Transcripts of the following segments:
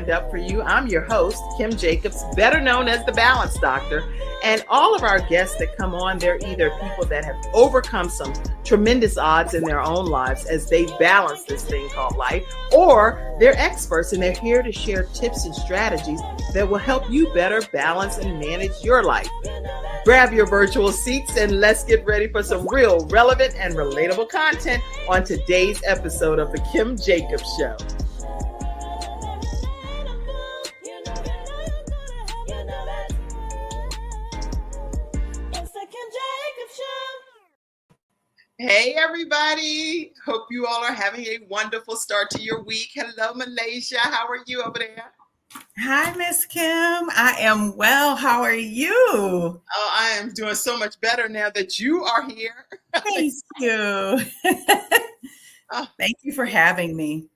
lined up for you. I'm your host, Kim Jacobs, better known as the Balance Doctor. And all of our guests that come on, they're either people that have overcome some tremendous odds in their own lives as they balance this thing called life, or they're experts and they're here to share tips and strategies that will help you better balance and manage your life. Grab your virtual seats and let's get ready for some real relevant and relatable content on today's episode of The Kim Jacobs Show. Hey, everybody. Hope you all are having a wonderful start to your week. Hello, Malaysia. How are you over there? Hi, Miss Kim. I am well. How are you? Oh, I am doing so much better now that you are here. Thank you. Thank you for having me.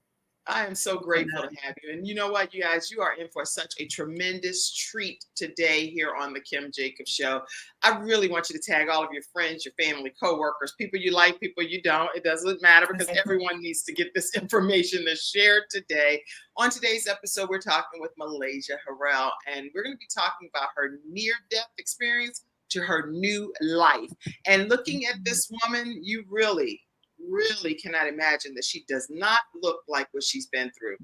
I am so grateful to have you. And you know what, you guys, you are in for such a tremendous treat today here on the Kim Jacobs Show. I really want you to tag all of your friends, your family, coworkers, people you like, people you don't. It doesn't matter because everyone needs to get this information that's shared today. On today's episode, we're talking with Malaysia Harrell, and we're going to be talking about her near-death experience to her new life. And looking at this woman, you really cannot imagine that she does not look like what she's been through.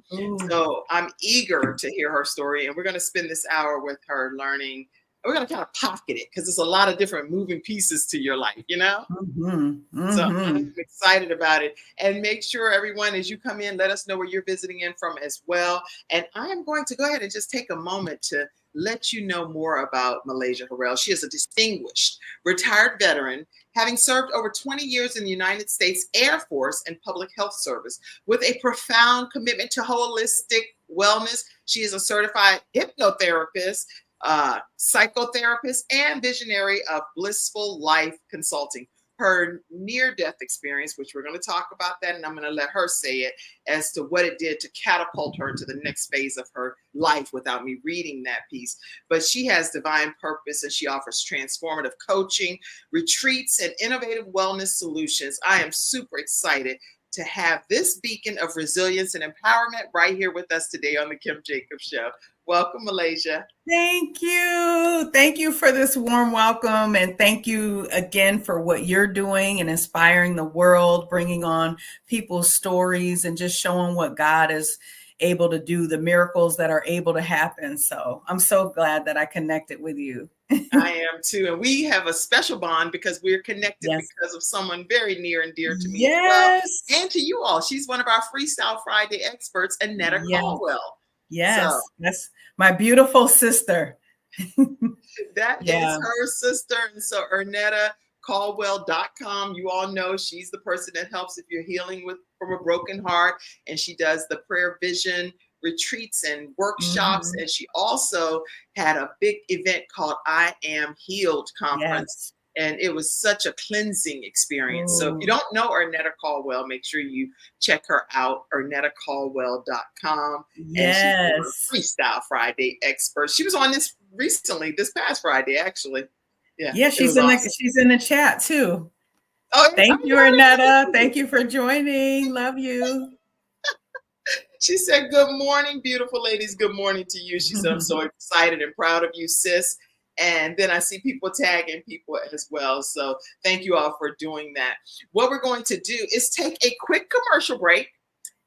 So I'm eager to hear her story, and we're going to spend this hour with her learning. We're going to kind of pocket it because there's a lot of different moving pieces to your life, you know? So I'm excited about it. And make sure everyone, as you come in, let us know where you're visiting in from as well. And I am going to go ahead and just take a moment to let you know more about Malaysia Harrell. She is a distinguished retired veteran, having served over 20 years in the United States Air Force and Public Health Service with a profound commitment to holistic wellness. She is a certified hypnotherapist, psychotherapist, and visionary of Blissful Life Consulting. Her near-death experience, which we're going to talk about that, and I'm going to let her say it as to what it did to catapult her to the next phase of her life without me reading that piece. But she has divine purpose, and she offers transformative coaching, retreats, and innovative wellness solutions. I am super excited to have this beacon of resilience and empowerment right here with us today on the Kim Jacobs Show. Welcome, Malaysia. Thank you. Thank you for this warm welcome. And thank you again for what you're doing and inspiring the world, bringing on people's stories and just showing what God is able to do, the miracles that are able to happen. So I'm so glad that I connected with you. I am too. And we have a special bond because we're connected because of someone very near and dear to me as well, and to you all. She's one of our Freestyle Friday experts, Annetta Caldwell. Yes, so, that's my beautiful sister. That is her sister. And so ErnettaCaldwell.com. You all know she's the person that helps if you're healing from a broken heart. And she does the prayer vision retreats and workshops. And she also had a big event called I Am Healed conference. And it was such a cleansing experience. So if you don't know Ernetta Caldwell, make sure you check her out, ErnettaCaldwell.com. And she's a Freestyle Friday expert. She was on this recently, this past Friday, actually. Yeah, she's in the chat too. Oh, thank you, Ernetta. Thank you for joining. Love you. She said, good morning, beautiful ladies. Good morning to you. She said, I'm so excited and proud of you, sis. And then I see people tagging people as well. So thank you all for doing that. What we're going to do is take a quick commercial break,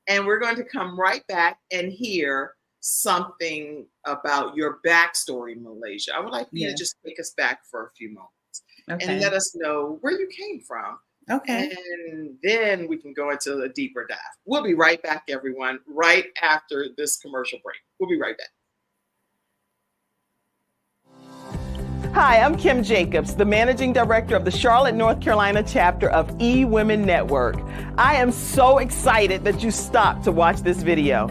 and we're going to come right back and hear something about your backstory, Malaysia. I would like you to just take us back for a few moments and let us know where you came from. Okay. And then we can go into a deeper dive. We'll be right back, everyone, right after this commercial break. We'll be right back. Hi, I'm Kim Jacobs, the Managing Director of the Charlotte, North Carolina chapter of eWomen Network. I am so excited that you stopped to watch this video.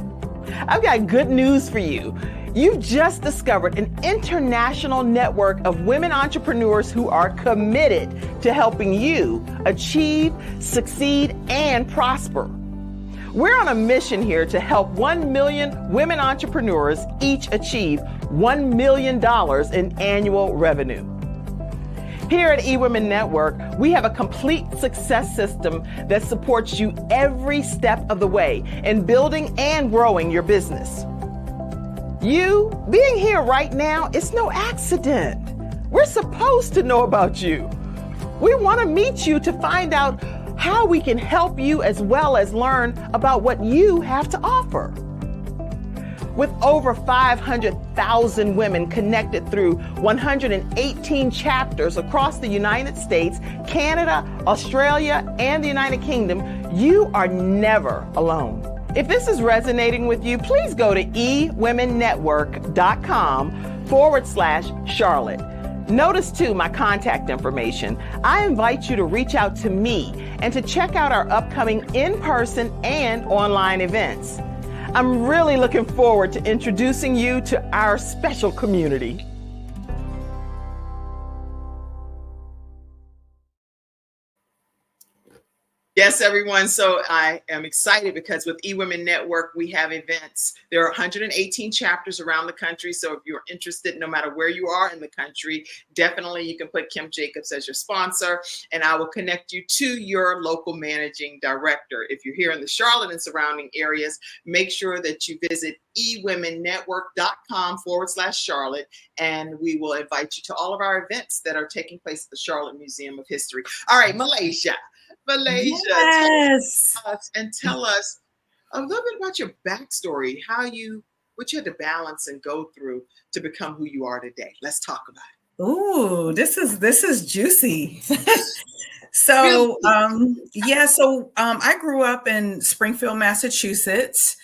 I've got good news for you. You've just discovered an international network of women entrepreneurs who are committed to helping you achieve, succeed, and prosper. We're on a mission here to help 1 million women entrepreneurs each achieve $1 million in annual revenue. Here at eWomen Network, we have a complete success system that supports you every step of the way in building and growing your business. You being here right now, it's no accident. We're supposed to know about you. We want to meet you to find out how we can help you as well as learn about what you have to offer. With over 500,000 women connected through 118 chapters across the United States, Canada, Australia, and the United Kingdom, you are never alone. If this is resonating with you, please go to ewomennetwork.com/Charlotte. Notice too my contact information. I invite you to reach out to me and to check out our upcoming in-person and online events. I'm really looking forward to introducing you to our special community. Yes, everyone. So I am excited because with eWomen Network, we have events. There are 118 chapters around the country. So if you're interested, no matter where you are in the country, definitely you can put Kim Jacobs as your sponsor, and I will connect you to your local managing director. If you're here in the Charlotte and surrounding areas, make sure that you visit ewomennetwork.com/Charlotte, and we will invite you to all of our events that are taking place at the Charlotte Museum of History. All right, Malaysia, Yes. tell us a little bit about your backstory, what you had to balance and go through to become who you are today. Let's talk about it. Ooh, this is juicy. So, I grew up in Springfield, Massachusetts,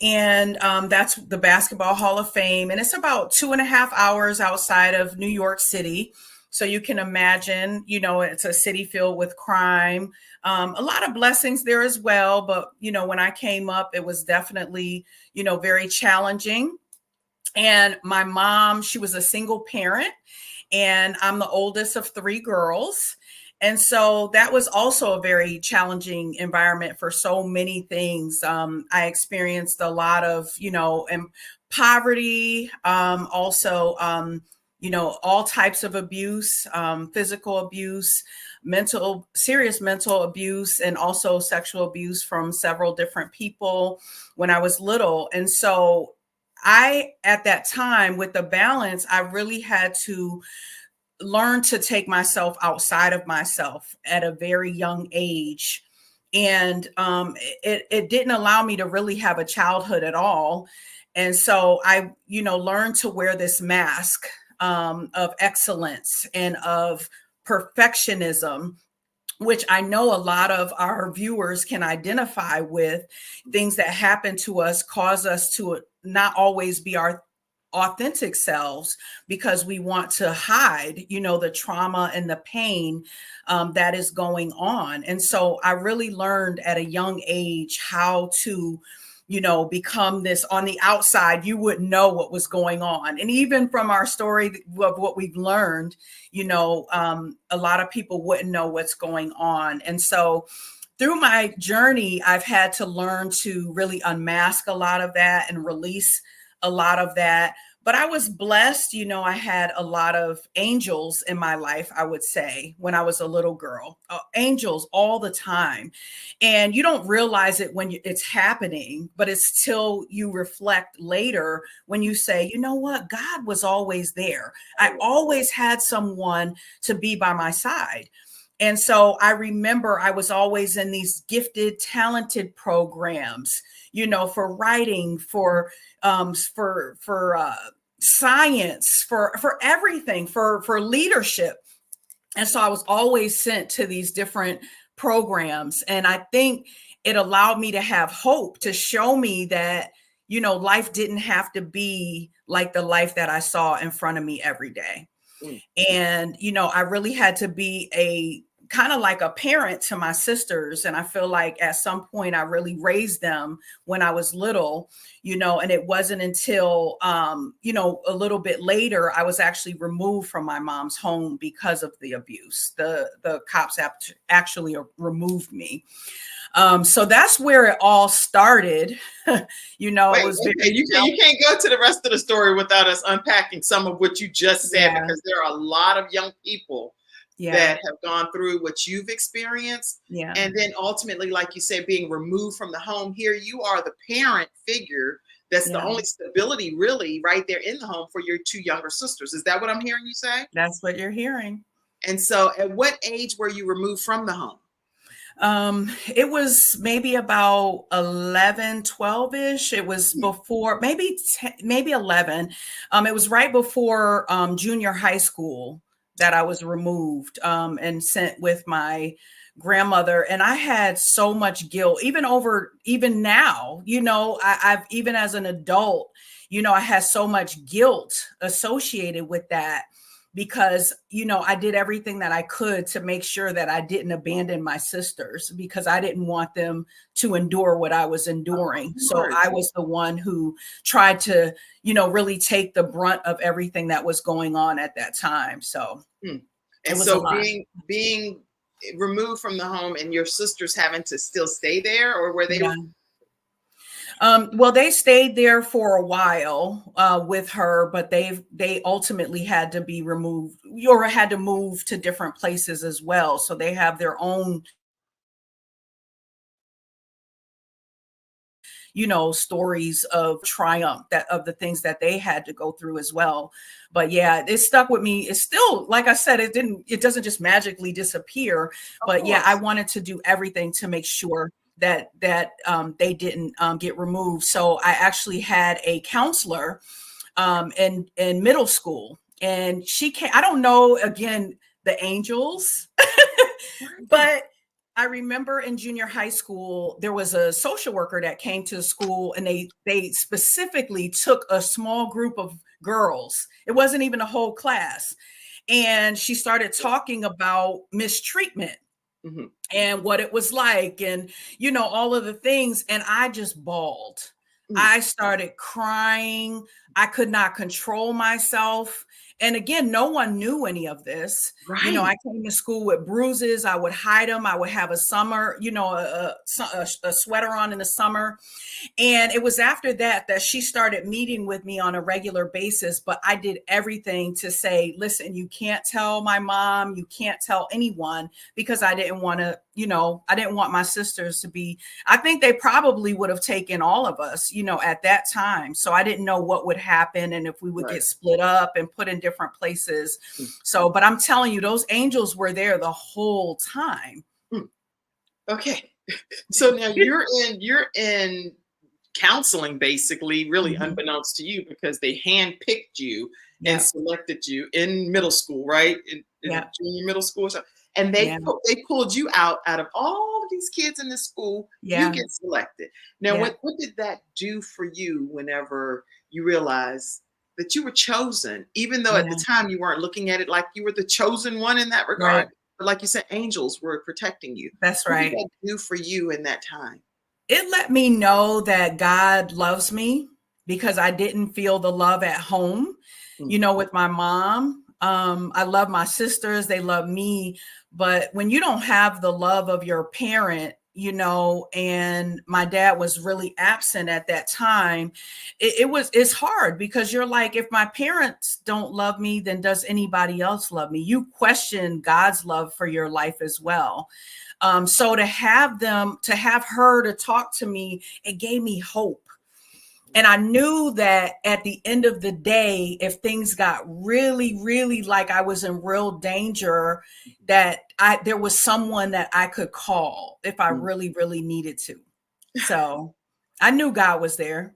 and that's the Basketball Hall of Fame, and it's about 2.5 hours outside of New York City. So you can imagine, it's a city filled with crime, a lot of blessings there as well. But, when I came up, it was definitely, very challenging. And my mom, she was a single parent, and I'm the oldest of 3 girls. And so that was also a very challenging environment for so many things. I experienced a lot of, poverty, also, all types of abuse, physical abuse, serious mental abuse, and also sexual abuse from several different people when I was little. And so at that time, with the balance, I really had to learn to take myself outside of myself at a very young age. And it didn't allow me to really have a childhood at all. And so I, learned to wear this mask of excellence and of perfectionism, which I know a lot of our viewers can identify with. Things that happen to us cause us to not always be our authentic selves because we want to hide, the trauma and the pain that is going on. And so I really learned at a young age how to become this. On the outside, you wouldn't know what was going on. And even from our story of what we've learned, a lot of people wouldn't know what's going on. And so through my journey, I've had to learn to really unmask a lot of that and release a lot of that. But I was blessed, I had a lot of angels in my life, I would say, when I was a little girl, angels all the time. And you don't realize it when it's happening, but it's till you reflect later when you say, you know what, God was always there. I always had someone to be by my side. And so I remember I was always in these gifted, talented programs, for writing, for science, for everything, for leadership. And so I was always sent to these different programs. And I think it allowed me to have hope, to show me that, life didn't have to be like the life that I saw in front of me every day. And, I really had to be a kind of like a parent to my sisters. And I feel like at some point I really raised them when I was little, and it wasn't until, a little bit later, I was actually removed from my mom's home because of the abuse. The cops actually removed me. So that's where it all started. You can't go to the rest of the story without us unpacking some of what you just said, because there are a lot of young people that have gone through what you've experienced. And then ultimately, like you said, being removed from the home. Here you are, the parent figure That's the only stability really right there in the home for your two younger sisters. Is that what I'm hearing you say? That's what you're hearing. And so at what age were you removed from the home? It was maybe about 11, 12-ish. It was before, maybe 10, maybe 11. It was right before junior high school that I was removed and sent with my grandmother. And I had so much guilt, even now, I've even as an adult, I had so much guilt associated with that, because, I did everything that I could to make sure that I didn't abandon my sisters, because I didn't want them to endure what I was enduring. So I was the one who tried to, really take the brunt of everything that was going on at that time. So it was so being removed from the home and your sisters having to still stay there, or were they? Yeah. Well, they stayed there for a while with her, but they ultimately had to be removed, or had to move to different places as well. So they have their own, stories of triumph, of the things that they had to go through as well. But yeah, it stuck with me. It's still, like I said, it doesn't just magically disappear. But yeah, I wanted to do everything to make sure that they didn't get removed. So I actually had a counselor in middle school, and she came. I don't know, again, the angels, but I remember in junior high school, there was a social worker that came to the school, and they specifically took a small group of girls. It wasn't even a whole class. And she started talking about mistreatment. Mm-hmm. And what it was like, and, all of the things. And I just bawled. I started crying. I could not control myself. And again, no one knew any of this. Right. I came to school with bruises. I would hide them. I would have a summer, a sweater on in the summer. And it was after that she started meeting with me on a regular basis. But I did everything to say, listen, you can't tell my mom, you can't tell anyone, because I didn't want to, I didn't want my sisters to be, I think they probably would have taken all of us, at that time. So I didn't know what would happen and if we would get split up and put in different places. So, but I'm telling you, those angels were there the whole time. Okay. So now you're in counseling, basically, really unbeknownst to you, because they handpicked you and selected you in middle school, right? In junior middle school. So, and they pulled you out of all of these kids in this school. You get selected. Now, what did that do for you whenever you realized that you were chosen, even though at the time you weren't looking at it like you were the chosen one in that regard? Right. But like you said, angels were protecting you. That's right. What did that do for you in that time? It let me know that God loves me, because I didn't feel the love at home, with my mom. I love my sisters. They love me. But when you don't have the love of your parent, and my dad was really absent at that time, it's hard, because you're like, if my parents don't love me, then does anybody else love me? You question God's love for your life as well. So to have her to talk to me, it gave me hope. And I knew that at the end of the day, if things got really, really like I was in real danger, that there was someone that I could call if I really, really needed to. So I knew God was there.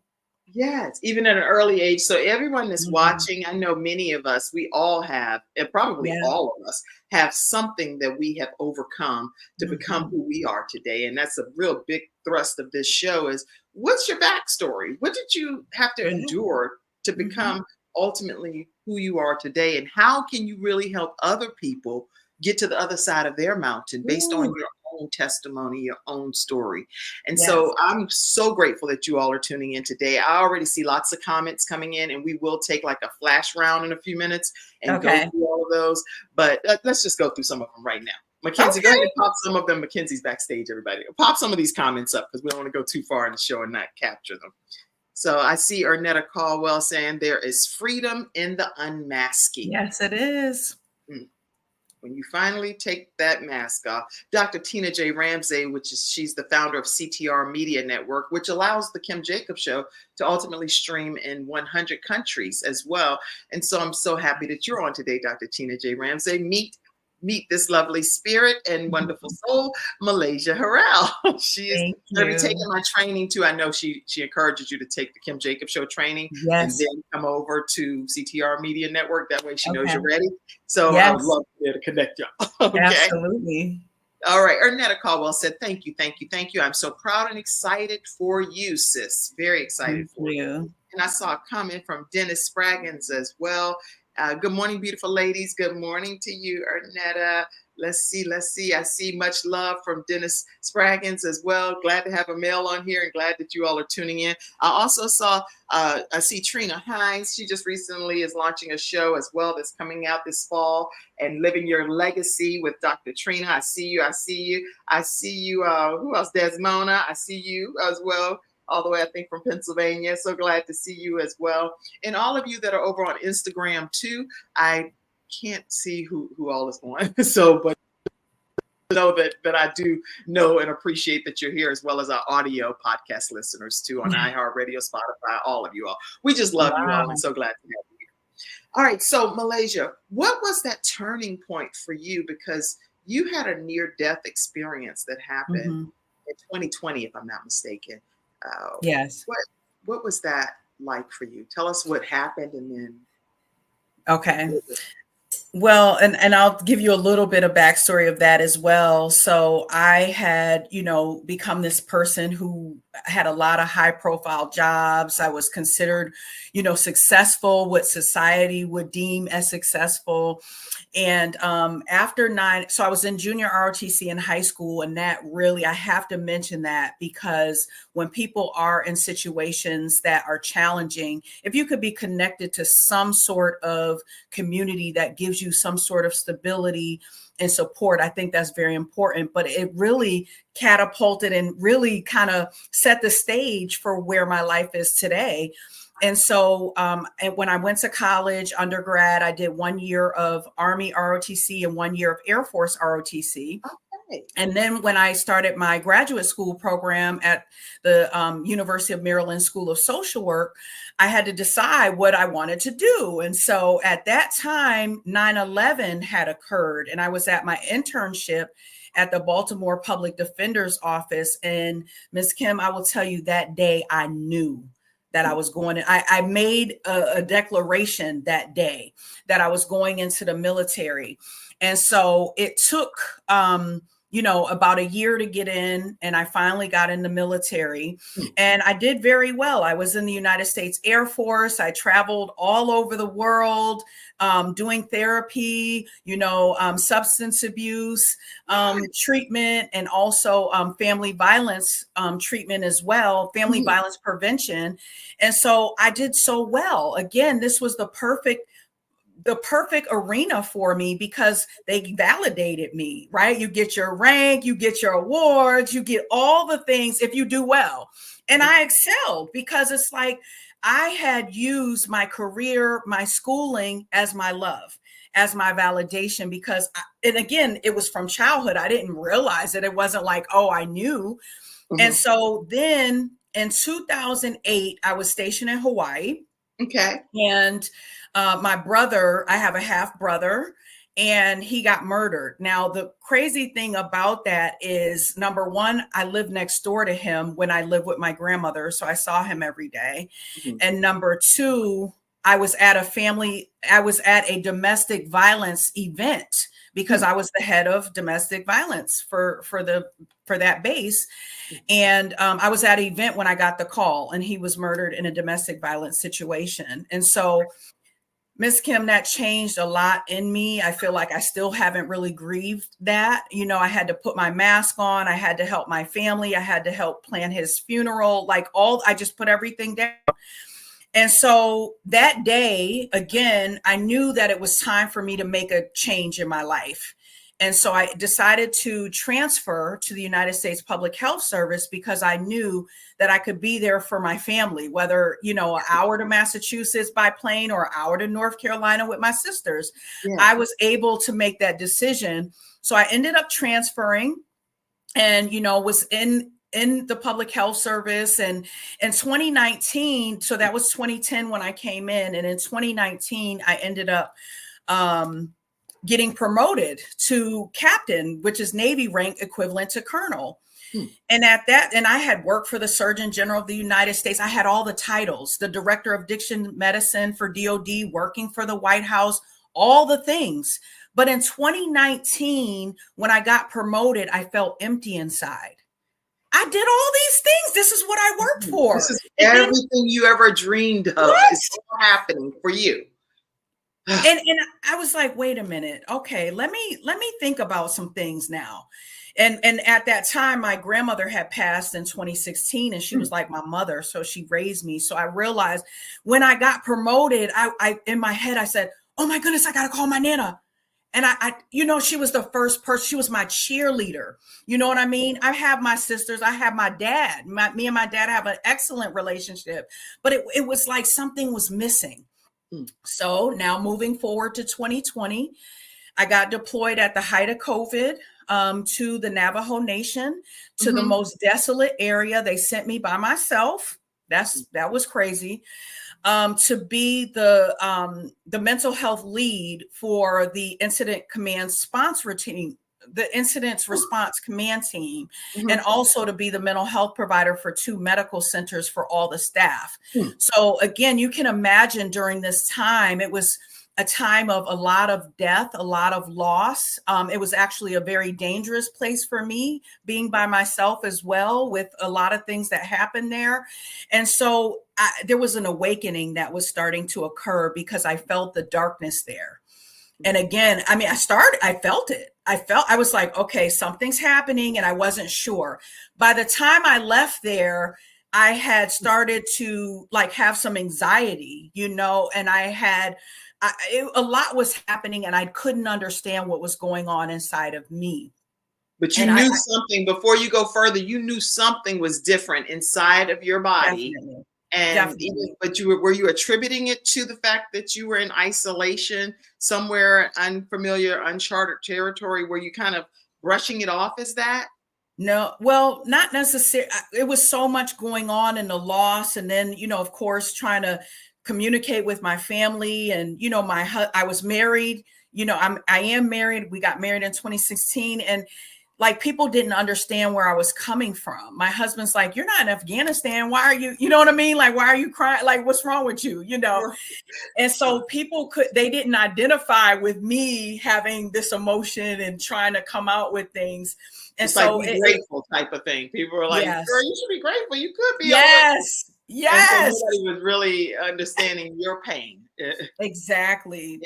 Yes, even at an early age. So everyone that's watching, I know many of us, we all have, and probably all of us have something that we have overcome to become who we are today. And that's a real big thrust of this show is, what's your backstory? What did you have to endure to become ultimately who you are today? And how can you really help other people get to the other side of their mountain based on your own testimony, your own story? And so I'm so grateful that you all are tuning in today. I already see lots of comments coming in, and we will take like a flash round in a few minutes and go through all of those. But let's just go through some of them right now. Mackenzie, go ahead and pop some of them. Mackenzie's backstage, everybody. Pop some of these comments up, because we don't want to go too far in the show and not capture them. So I see Ernetta Caldwell saying there is freedom in the unmasking. Yes, it is. when you finally take that mask off. Dr. Tina J. Ramsey, she's the founder of CTR Media Network, which allows the Kim Jacobs Show to ultimately stream in 100 countries as well. And so I'm so happy that you're on today, Dr. Tina J. Ramsey. Meet this lovely spirit and wonderful soul, Malaysia Harrell. She is going to be taking my training too. I know she encourages you to take the Kim Jacobs Show training and then come over to CTR Media Network. That way she knows you're ready. So I would love to be able to connect y'all. Okay? Absolutely. All right. Ernetta Caldwell said, thank you. I'm so proud and excited for you, sis. Very excited for you. And I saw a comment from Dennis Spraggins as well. Good morning, beautiful ladies. Good morning to you, Ernetta. Let's see. I see much love from Dennis Spraggins as well. Glad to have a male on here and glad that you all are tuning in. I also saw, I see Trina Hines. She just recently is launching a show as well that's coming out this fall, and Living Your Legacy with Dr. Trina. I see you. Who else? Desmona. I see you as well. All the way, I think, from Pennsylvania. So glad to see you as well. And all of you that are over on Instagram too. I can't see who all is on. So, but know that I do know and appreciate that you're here, as well as our audio podcast listeners too on iHeartRadio, Spotify, all of you all. We just love you all and so glad to have you here. All right. So Malaysia, what was that turning point for you? Because you had a near-death experience that happened in 2020, if I'm not mistaken. Yes. What was that like for you? Tell us what happened and then. Okay. Well, and I'll give you a little bit of backstory of that as well. So I had, become this person who had a lot of high profile jobs. I was considered, successful, what society would deem as successful. And after so I was in junior ROTC in high school, and that really, I have to mention that, because when people are in situations that are challenging, if you could be connected to some sort of community that gives you some sort of stability and support, I think that's very important. But it really catapulted and really kind of set the stage for where my life is today. And so and when I went to college, undergrad, I did 1 year of Army ROTC and 1 year of Air Force ROTC. Okay. And then when I started my graduate school program at the University of Maryland School of Social Work, I had to decide what I wanted to do. And so at that time, 9/11 had occurred, and I was at my internship at the Baltimore Public Defender's Office. And Ms. Kim, I will tell you, that day I knew that I was going to, I made a declaration that day that I was going into the military. And so it took, about a year to get in, and I finally got in the military, and I did very well. I was in the United States Air Force. I traveled all over the world, doing therapy, substance abuse treatment, and also family violence treatment as well, family violence prevention. And so I did so well. Again, this was the perfect arena for me, because they validated me, right? You get your rank, you get your awards, you get all the things if you do well. And I excelled, because it's like I had used my career, my schooling as my love, as my validation, because, and again, it was from childhood. I didn't realize it. It wasn't like, oh, I knew. And so then in 2008, I was stationed in Hawaii. Okay. And my brother, I have a half brother, and he got murdered. Now, the crazy thing about that is, number one, I lived next door to him when I lived with my grandmother, so I saw him every day. And number two, I was at a domestic violence event, because I was the head of domestic violence for that base. And I was at an event when I got the call, and he was murdered in a domestic violence situation. And so, Miss Kim, that changed a lot in me. I feel like I still haven't really grieved that. I had to put my mask on. I had to help my family. I had to help plan his funeral. I just put everything down. And so that day, again, I knew that it was time for me to make a change in my life. And so I decided to transfer to the United States Public Health Service because I knew that I could be there for my family, whether, an hour to Massachusetts by plane or an hour to North Carolina with my sisters. Yeah. I was able to make that decision. So I ended up transferring and, was in the public health service. And in 2019, so that was 2010 when I came in. And in 2019, I ended up getting promoted to captain, which is Navy rank equivalent to colonel. And and I had worked for the Surgeon General of the United States. I had all the titles, the director of addiction medicine for DOD, working for the White House, all the things. But in 2019, when I got promoted, I felt empty inside. I did all these things. This is what I worked for. This is everything you ever dreamed of is all happening for you. And I was like, wait a minute. Okay, let me think about some things now. And at that time, my grandmother had passed in 2016, and she was like my mother. So she raised me. So I realized when I got promoted, I in my head, I said, oh my goodness, I got to call my Nana. And I she was the first person. She was my cheerleader. You know what I mean? I have my sisters. I have my dad. Me and my dad have an excellent relationship. But it was like something was missing. So now moving forward to 2020, I got deployed at the height of COVID to the Navajo Nation, to the most desolate area. They sent me by myself. That was crazy. To be the mental health lead for the incident command sponsor team, the incidents response command team, and also to be the mental health provider for 2 medical centers for all the staff. So again, you can imagine during this time, it was a time of a lot of death, a lot of loss. It was actually a very dangerous place for me, being by myself as well, with a lot of things that happened there. And so there was an awakening that was starting to occur because I felt the darkness there. And again, I felt it. I was like, okay, something's happening, and I wasn't sure. By the time I left there, I had started to have some anxiety, and a lot was happening, and I couldn't understand what was going on inside of me. But you knew something before you go further. You knew something was different inside of your body. Definitely. And but were you attributing it to the fact that you were in isolation, somewhere unfamiliar, uncharted territory? Were you kind of brushing it off as that? No, well, not necessarily. It was so much going on in the loss, and then of course, trying to communicate with my family, and I was married. I am married. We got married in 2016, and people didn't understand where I was coming from. My husband's like, you're not in Afghanistan. Why are you, you know what I mean? Why are you crying? What's wrong with you? And so they didn't identify with me having this emotion and trying to come out with things. And it's so be grateful type of thing. People were like, yes. Girl, you should be grateful. You could be. Yes. Yes. And so nobody was really understanding your pain. Exactly.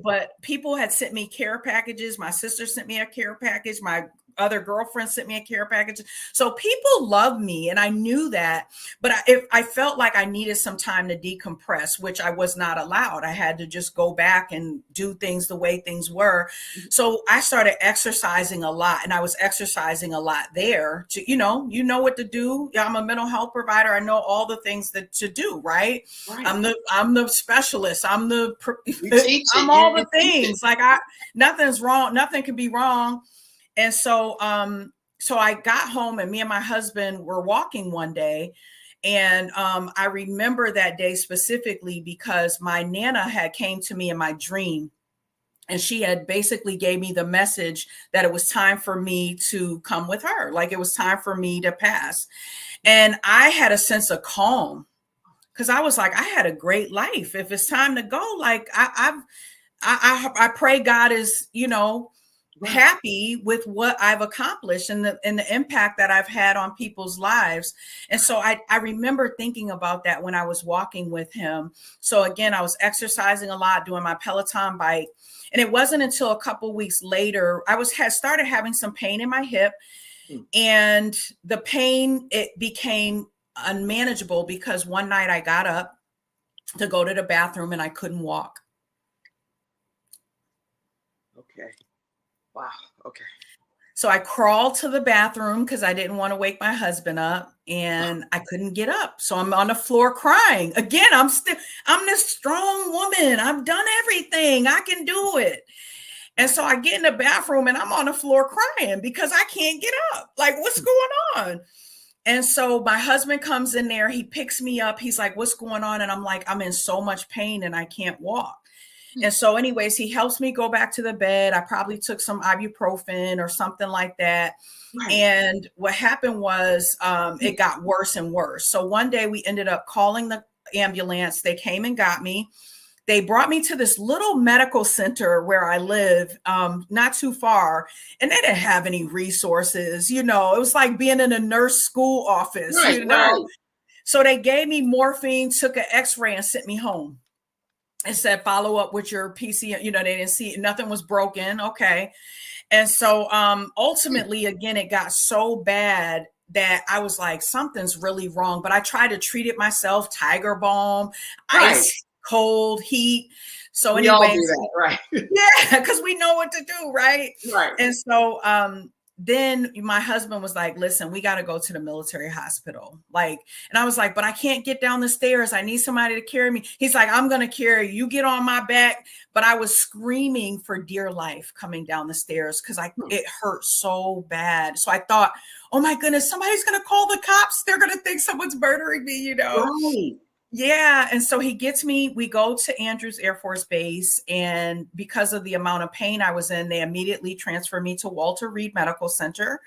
But people had sent me care packages. My sister sent me a care package. My other girlfriend sent me a care package. So people love me, and I knew that. But I felt like I needed some time to decompress, which I was not allowed. I had to just go back and do things the way things were. So I started exercising a lot, and I was exercising a lot there. To you know what to do. I'm a mental health provider. I know all the things to do. Right. I'm the specialist. I'm all the things. Nothing's wrong. Nothing can be wrong. And so I got home, and me and my husband were walking one day. And I remember that day specifically because my Nana had came to me in my dream, and she had basically gave me the message that it was time for me to come with her. It was time for me to pass. And I had a sense of calm because I was like, I had a great life. If it's time to go, I pray God is, happy with what I've accomplished and the impact that I've had on people's lives. And so I remember thinking about that when I was walking with him. So again, I was exercising a lot, doing my Peloton bike. And it wasn't until a couple of weeks later, had started having some pain in my hip, and the pain, it became unmanageable because one night I got up to go to the bathroom and I couldn't walk. Okay. Wow. Okay. So I crawled to the bathroom because I didn't want to wake my husband up, and I couldn't get up. So I'm on the floor crying. Again, I'm this strong woman. I've done everything. I can do it. And so I get in the bathroom and I'm on the floor crying because I can't get up. Like, what's going on? And so my husband comes in there. He picks me up. He's like, what's going on? And I'm like, I'm in so much pain and I can't walk. And so anyways, he helps me go back to the bed. I probably took some ibuprofen or something like that. Right. And what happened was it got worse and worse. So one day we ended up calling the ambulance. They came and got me. They brought me to this little medical center where I live, not too far, and they didn't have any resources. You know, it was like being in a nurse school office, right, you know. Right. So they gave me morphine, took an x-ray and sent me home. And said, follow up with your PC. You know, they didn't see, nothing was broken. Okay. And so ultimately, again, it got so bad that I was like, something's really wrong. But I tried to treat it myself, Tiger Balm, ice, cold, heat. So we all do that, right? Yeah, because we know what to do, right? Right. And so then my husband was like, listen, we got to go to the military hospital. Like, and I was like, but I can't get down the stairs. I need somebody to carry me. He's like, I'm going to carry you. You get on my back. But I was screaming for dear life coming down the stairs because it hurt so bad. So I thought, oh my goodness, somebody's going to call the cops. They're going to think someone's murdering me, you know? Right. Yeah. And so he gets me, we go to Andrews Air Force Base. And because of the amount of pain I was in, they immediately transferred me to Walter Reed Medical Center.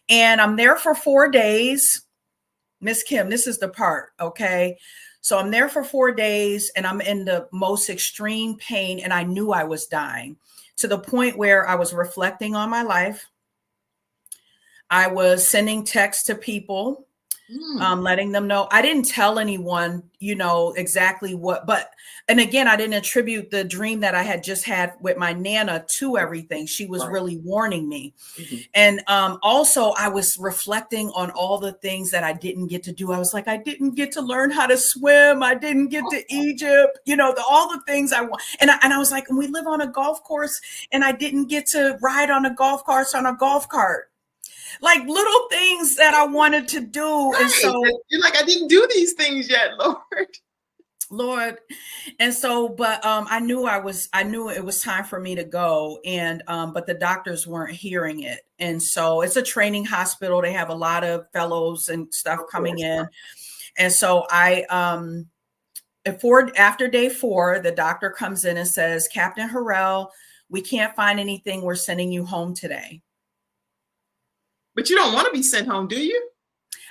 And I'm there for 4 days. Miss Kim, this is the part. Okay. So I'm there for 4 days and I'm in the most extreme pain. And I knew I was dying to the point where I was reflecting on my life. I was sending texts to people. Letting them know. I didn't tell anyone, you know, exactly what, and again, I didn't attribute the dream that I had just had with my Nana to everything. She was really warning me. Mm-hmm. And also I was reflecting on all the things that I didn't get to do. I was like, I didn't get to learn how to swim. I didn't get to Egypt, you know, all the things I want. And I was like, we live on a golf course and I didn't get to ride on a golf course on a golf cart. Like little things that I wanted to do. Right. And so you're like, I didn't do these things yet, Lord. And so, but I knew it was time for me to go. And but the doctors weren't hearing it. And so it's a training hospital. They have a lot of fellows and stuff coming in. And so after day 4, the doctor comes in and says, Captain Harrell, we can't find anything. We're sending you home today. But you don't want to be sent home, do you?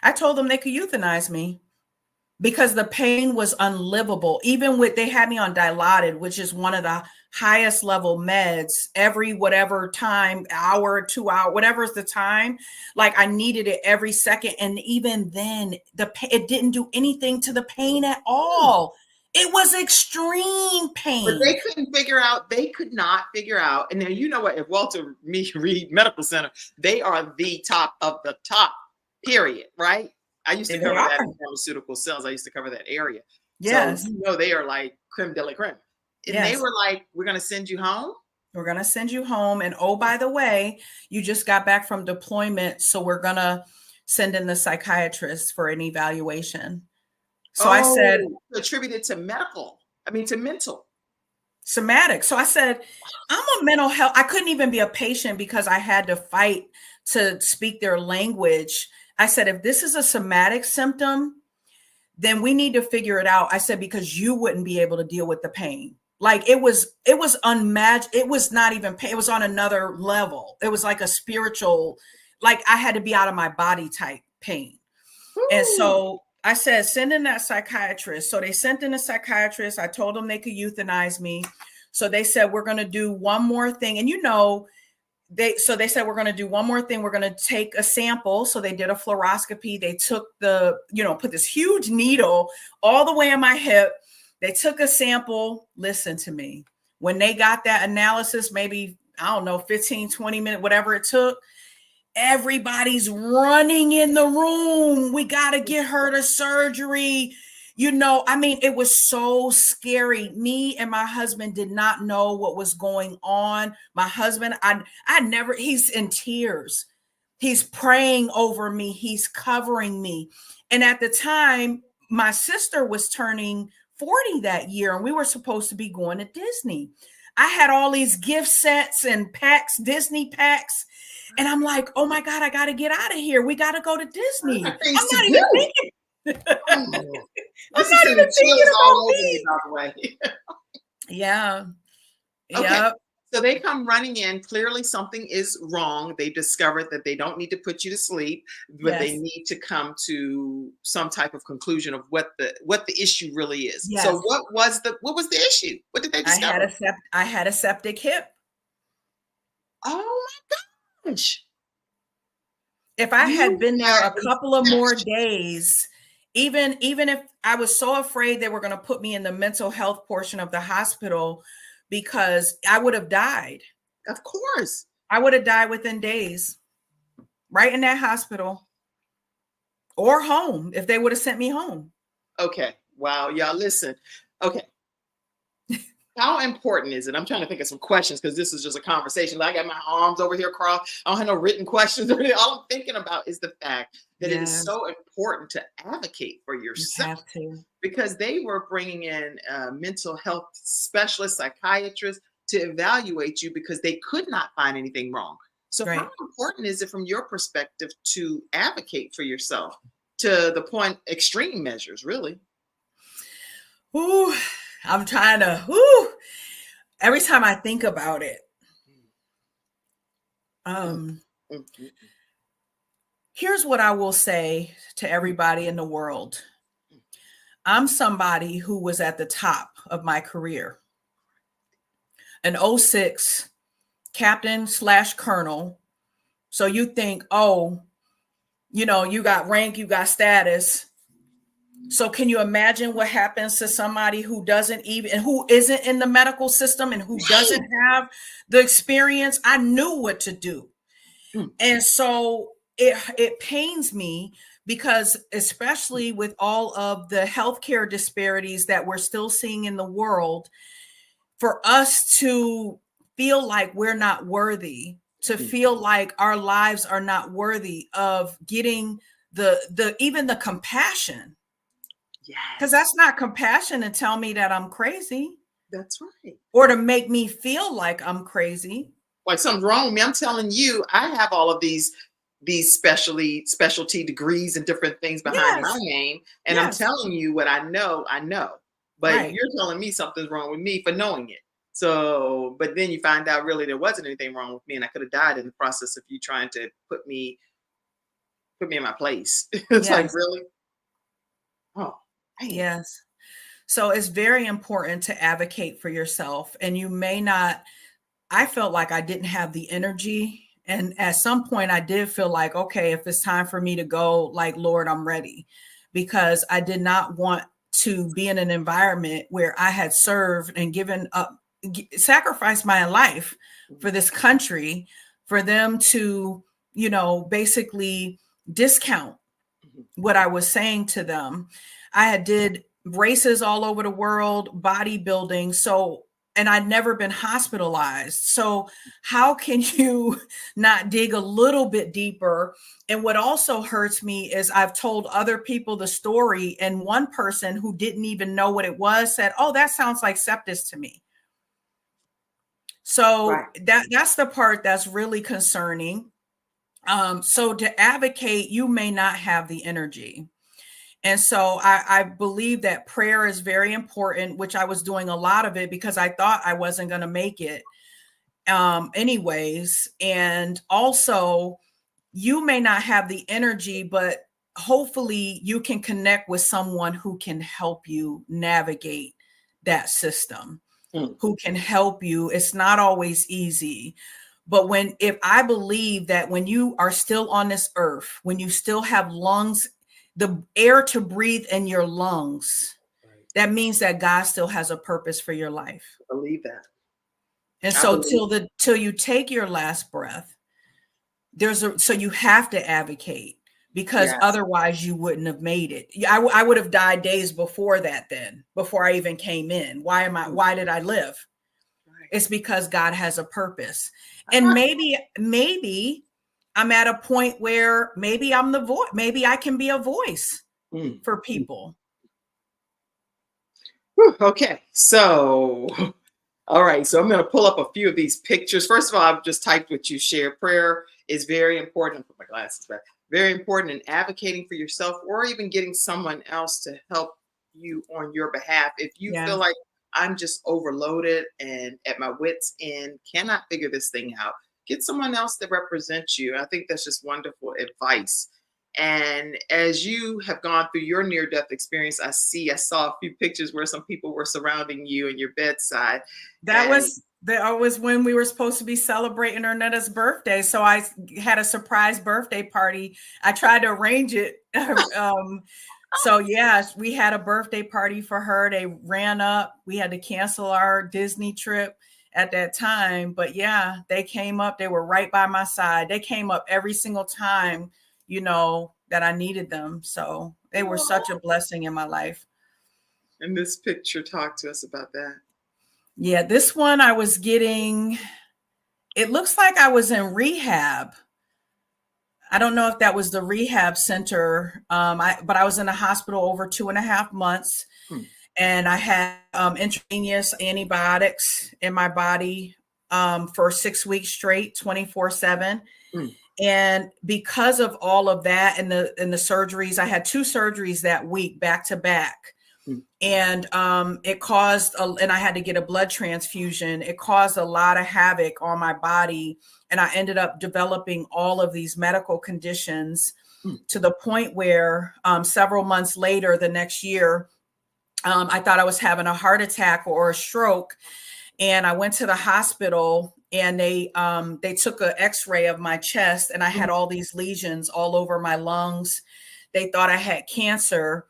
I told them they could euthanize me because the pain was unlivable. Even they had me on Dilaudid, which is one of the highest level meds every whatever time, hour, 2 hour, whatever is the time. Like I needed it every second. And even then it didn't do anything to the pain at all. It was extreme pain. But they could not figure out. And now you know what, at Walter Reed Medical Center, they are the top of the top, period, right? I used to cover that in pharmaceutical sales. I used to cover that area. Yes. So you know they are like creme de la creme. And they were like, we're going to send you home? We're going to send you home. And oh, by the way, you just got back from deployment. So we're going to send in the psychiatrist for an evaluation. So I said, attributed to mental. Somatic. So I said, I'm a mental health. I couldn't even be a patient because I had to fight to speak their language. I said, if this is a somatic symptom, then we need to figure it out. I said, because you wouldn't be able to deal with the pain. Like it was unmatched. It was not even pain. It was on another level. It was like a spiritual, like I had to be out of my body type pain. Ooh. And so I said, send in that psychiatrist. So they sent in a psychiatrist. I told them they could euthanize me. So they said, we're going to do one more thing. And, you know, they said, we're going to do one more thing. We're going to take a sample. So they did a fluoroscopy. They took put this huge needle all the way in my hip. They took a sample. Listen to me. When they got that analysis, maybe, I don't know, 15, 20 minutes, whatever it took, everybody's running in the room. We got to get her to surgery. I mean, it was so scary. Me and my husband did not know what was going on. My husband, he's in tears. He's praying over me. He's covering me. And at the time, my sister was turning 40 that year, and we were supposed to be going to Disney. I had all these gift sets and packs, Disney packs. And I'm like, oh my God, I got to get out of here. We got to go to Disney. I'm not even thinking. This is sending chills all over me, by the way. Yeah. Okay. Yep. So they come running in. Clearly something is wrong. They've discovered that they don't need to put you to sleep, but they need to come to some type of conclusion of what the issue really is. Yes. So what was the issue? What did they discover? I had a septic hip. Oh my gosh. If I had been there a couple of more days, even if I was so afraid they were going to put me in the mental health portion of the hospital, because I would have died. Of course. I would have died within days, right in that hospital or home, if they would have sent me home. Okay. Wow. Y'all listen. Okay. How important is it? I'm trying to think of some questions because this is just a conversation. I got my arms over here crossed. I don't have no written questions. All I'm thinking about is the fact that it is so important to advocate for yourself. You have to. Because they were bringing in mental health specialists, psychiatrists to evaluate you because they could not find anything wrong. So how important is it from your perspective to advocate for yourself to the point, extreme measures, really? Ooh, I'm trying to, every time I think about it, here's what I will say to everybody in the world. I'm somebody who was at the top of my career. An 06 captain / colonel. So you think, you got rank, you got status. So can you imagine what happens to somebody who isn't in the medical system and who doesn't have the experience? I knew what to do. And so it pains me, because especially with all of the healthcare disparities that we're still seeing in the world, for us to feel like we're not worthy, to feel like our lives are not worthy of getting even the compassion. Because that's not compassion to tell me that I'm crazy. That's right. Or to make me feel like I'm crazy. Like something's wrong with me. I'm telling you, I have all of these specialty degrees and different things behind my name. And I'm telling you what I know. But you're telling me something's wrong with me for knowing it. So, but then you find out really there wasn't anything wrong with me, and I could have died in the process of you trying to put me in my place. It's like, really? Oh. Yes. So it's very important to advocate for yourself. And you may not, I felt like I didn't have the energy. And at some point I did feel like, okay, if it's time for me to go, like, Lord, I'm ready, because I did not want to be in an environment where I had served and sacrificed my life for this country, for them to, basically discount what I was saying to them. I did races all over the world, bodybuilding. So, and I'd never been hospitalized. So how can you not dig a little bit deeper? And what also hurts me is I've told other people the story, and one person who didn't even know what it was said, "Oh, that sounds like sepsis to me." So that's the part that's really concerning. So to advocate, you may not have the energy. And so I believe that prayer is very important, which I was doing a lot of it because I thought I wasn't going to make it anyways. And also, you may not have the energy, but hopefully you can connect with someone who can help you navigate that system, who can help you. It's not always easy. But if I believe that when you are still on this earth, when you still have lungs, the air to breathe in your lungs, that means that God still has a purpose for your life. I believe that. And so till you take your last breath, so you have to advocate, because otherwise you wouldn't have made it. I would have died days before that, then, before I even came in. Why did I live? It's because God has a purpose. And maybe I'm at a point where maybe I'm the voice. Maybe I can be a voice for people. Okay. So, all right. So I'm going to pull up a few of these pictures. First of all, I've just typed what you shared. Prayer is very important. Put my glasses back. Very important in advocating for yourself, or even getting someone else to help you on your behalf. If you feel like I'm just overloaded and at my wits' end, cannot figure this thing out, get someone else that represents you. I think that's just wonderful advice. And as you have gone through your near-death experience, I saw a few pictures where some people were surrounding you in your bedside. That was when we were supposed to be celebrating Ernetta's birthday. So I had a surprise birthday party. I tried to arrange it. So yes, we had a birthday party for her. They ran up. We had to cancel our Disney trip at that time. But yeah, they came up. They were right by my side. They came up every single time, that I needed them. So they were such a blessing in my life. And this picture, talk to us about that. Yeah, this one I was getting, it looks like I was in rehab. I don't know if that was the rehab center, but I was in the hospital over 2.5 months, and I had intravenous antibiotics in my body for 6 weeks straight, 24/7. And because of all of that and the surgeries, I had 2 surgeries that week back to back. And it caused, and I had to get a blood transfusion. It caused a lot of havoc on my body. And I ended up developing all of these medical conditions to the point where several months later, the next year, I thought I was having a heart attack or a stroke. And I went to the hospital, and they took an x-ray of my chest, and I had all these lesions all over my lungs. They thought I had cancer.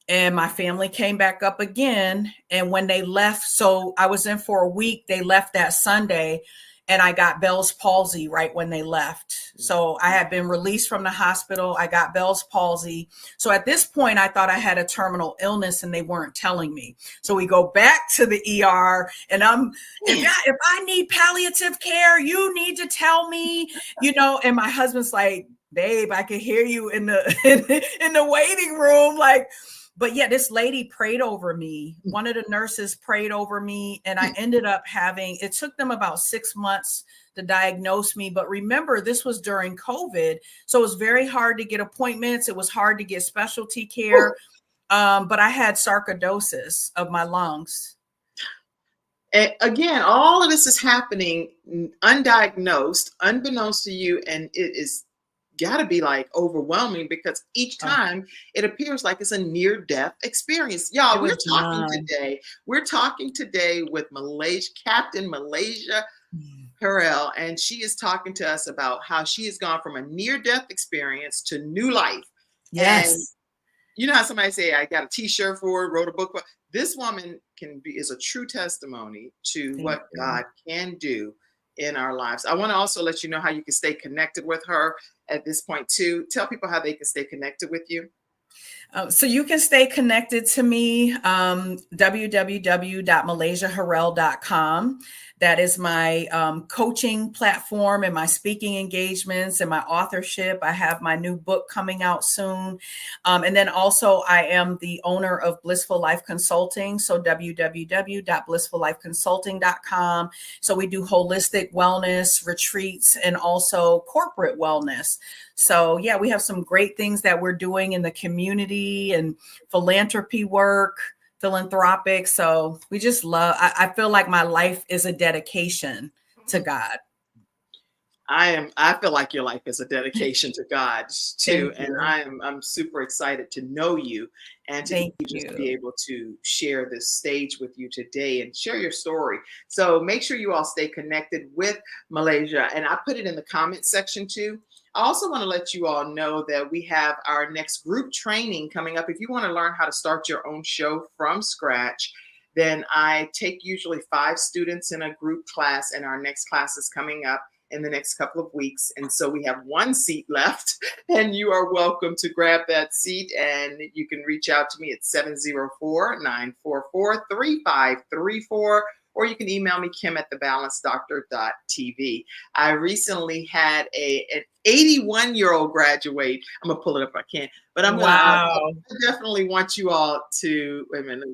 And my family came back up again. And when they left, so I was in for a week, they left that Sunday, and I got Bell's palsy right when they left. So I had been released from the hospital. I got Bell's palsy. So at this point, I thought I had a terminal illness, and they weren't telling me. So we go back to the ER, and if I need palliative care, you need to tell me, and my husband's like, babe, I can hear you in the waiting room. But yeah, this lady prayed over me. One of the nurses prayed over me, and I ended up it took them about 6 months to diagnose me. But remember, this was during COVID. So it was very hard to get appointments. It was hard to get specialty care. But I had sarcoidosis of my lungs. And again, all of this is happening undiagnosed, unbeknownst to you. And it is got to be overwhelming, because each time it appears like it's a near-death experience. Y'all, we're talking today with Captain Malaysia Harrell, and she is talking to us about how she has gone from a near-death experience to new life. Yes. And you know how somebody say, I got a t-shirt for it, wrote a book for it. This woman is a true testimony to what God can do in our lives. I want to also let you know how you can stay connected with her at this point too. Tell people how they can stay connected with you. So you can stay connected to me, www.malaysiaharrell.com. That is my coaching platform and my speaking engagements and my authorship. I have my new book coming out soon. And then also I am the owner of Blissful Life Consulting. So www.blissfullifeconsulting.com. So we do holistic wellness retreats and also corporate wellness. So yeah, we have some great things that we're doing in the community and philanthropy work, philanthropic. So we just I feel like my life is a dedication to God. I feel like your life is a dedication to God too. And I'm super excited to know you and to be able to share this stage with you today and share your story. So make sure you all stay connected with Malaysia. And I put it in the comment section too. I also want to let you all know that we have our next group training coming up. If you want to learn how to start your own show from scratch, then I take usually 5 students in a group class, and our next class is coming up in the next couple of weeks. And so we have one seat left, and you are welcome to grab that seat. And you can reach out to me at 704-944-3534, or you can email me, kim@thebalancedoctor.tv. I recently had an 81-year-old graduate. I'm going to pull it up if I can, but I definitely want you all to, wait a minute.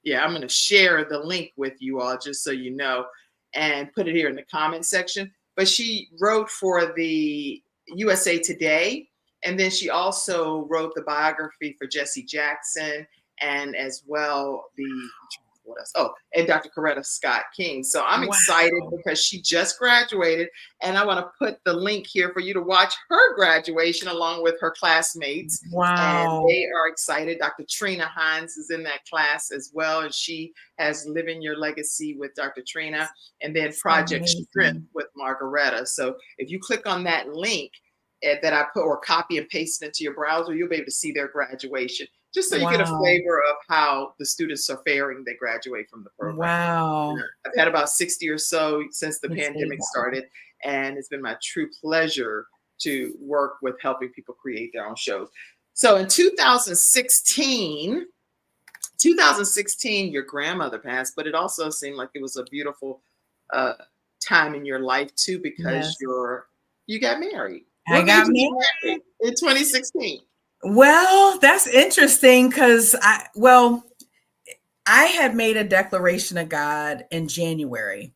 Yeah, I'm going to share the link with you all just so you know, and put it here in the comment section. But she wrote for the USA Today, and then she also wrote the biography for Jesse Jackson, and as well what else? Oh, and Dr. Coretta Scott King. So I'm excited because she just graduated, and I want to put the link here for you to watch her graduation along with her classmates. Wow. And they are excited. Dr. Trina Hines is in that class as well, and she has Living Your Legacy with Dr. Trina, and then Project Strength with Margaretta. So if you click on that link that I put, or copy and paste it into your browser, you'll be able to see their graduation, just so you get a flavor of how the students are faring that graduate from the program. Wow. I've had about 60 or so since the pandemic started, and it's been my true pleasure to work with helping people create their own shows. So in 2016, your grandmother passed, but it also seemed like it was a beautiful time in your life too, because you got married. I got married in 2016. Well, that's interesting because I had made a declaration to God in January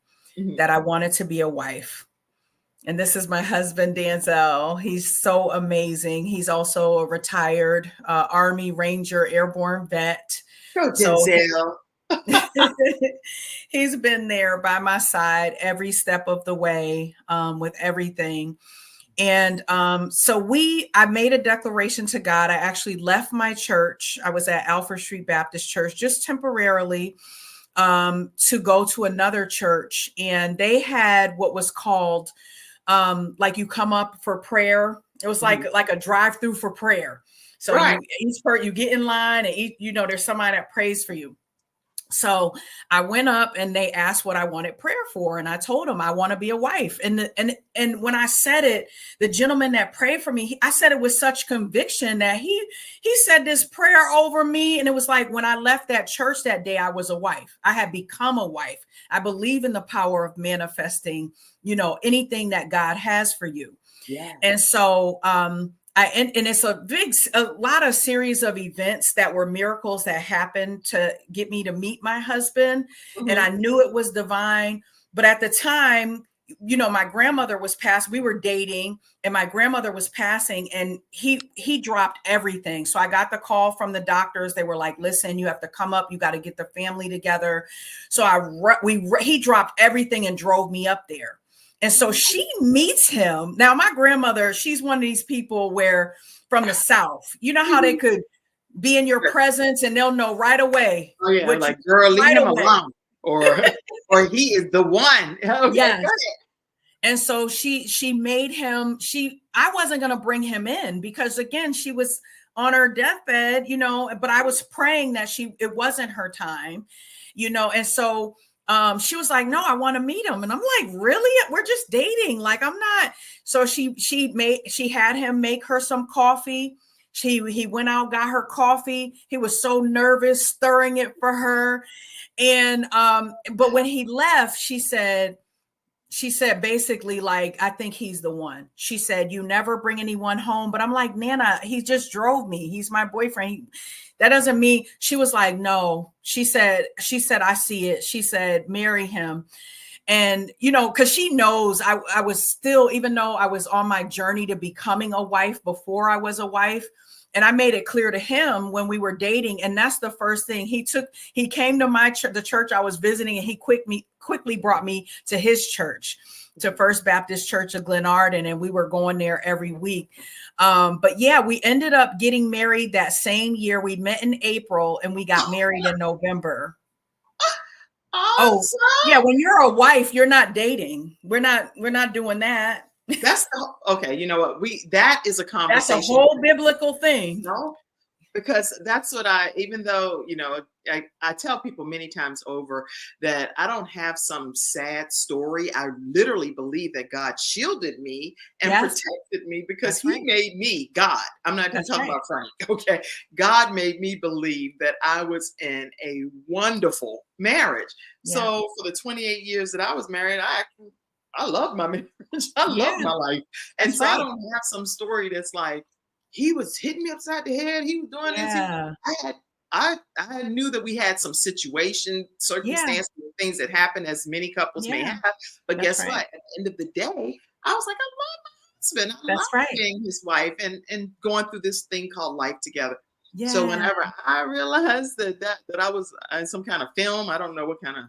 that I wanted to be a wife. And this is my husband, Danzel. He's so amazing. He's also a retired Army Ranger Airborne vet. Go, Danzel. He's been there by my side every step of the way with everything. And so I made a declaration to God. I actually left my church. I was at Alfred Street Baptist Church just temporarily to go to another church. And they had what was called like you come up for prayer. It was like a drive-through for prayer. So you get in line and there's somebody that prays for you. So I went up and they asked what I wanted prayer for. And I told them I want to be a wife. And when I said it, the gentleman that prayed for me, I said it with such conviction that he said this prayer over me. And it was like, when I left that church that day, I was a wife. I had become a wife. I believe in the power of manifesting, anything that God has for you. Yeah. And so, and it's a lot of series of events that were miracles that happened to get me to meet my husband. And I knew it was divine. But at the time, my grandmother was passed. We were dating and my grandmother was passing and he dropped everything. So I got the call from the doctors. They were like, listen, you have to come up. You got to get the family together. So he dropped everything and drove me up there. And so she meets him. Now, my grandmother, she's one of these people where from the South, you know how they could be in your presence and they'll know right away. Oh, yeah. Like, girl, leave him alone. Or he is the one. Okay, yes. And so she made him, I wasn't going to bring him in because again, she was on her deathbed, but I was praying that it wasn't her time, and so she was like, no, I want to meet him. And I'm like, really? We're just dating. Like, I'm not. So she had him make her some coffee. He went out, got her coffee. He was so nervous, stirring it for her. And, but when he left, she said basically like, I think he's the one. She said, you never bring anyone home. But I'm like, Nana, he just drove me. He's my boyfriend. That doesn't mean. She was like, no. She said, I see it. She said, marry him. And, because she knows I was still, even though I was on my journey to becoming a wife before I was a wife, and I made it clear to him when we were dating. And that's the first thing he came to the church I was visiting, and he quickly brought me to his church, to First Baptist Church of Glenarden. And we were going there every week. But yeah, we ended up getting married that same year. We met in April and we got married in November. Awesome. Oh, yeah. When you're a wife, you're not dating. We're not doing that. That's okay. You know what? That is a conversation. That's a whole biblical thing. No, because that's what even though, I tell people many times over that I don't have some sad story. I literally believe that God shielded me and Yes, protected me because that's he right. made me God. I'm not just That's talking right. about Frank. Okay. God made me believe that I was in a wonderful marriage. Yeah. So for the 28 years that I was married, I love my marriage. I Yeah, love my life. And that's so I right. don't have some story that's like, he was hitting me upside the head. He was doing this. Yeah. I had, I knew that we had some situation, Yeah. circumstances, things that happen as many couples may Yeah. have. But That's guess right. what? At the end of the day, I was like, I love my husband. I love That's right. being his wife and going through this thing called life together. So Yeah. whenever I realized that I was in some kind of film, I don't know what kind of,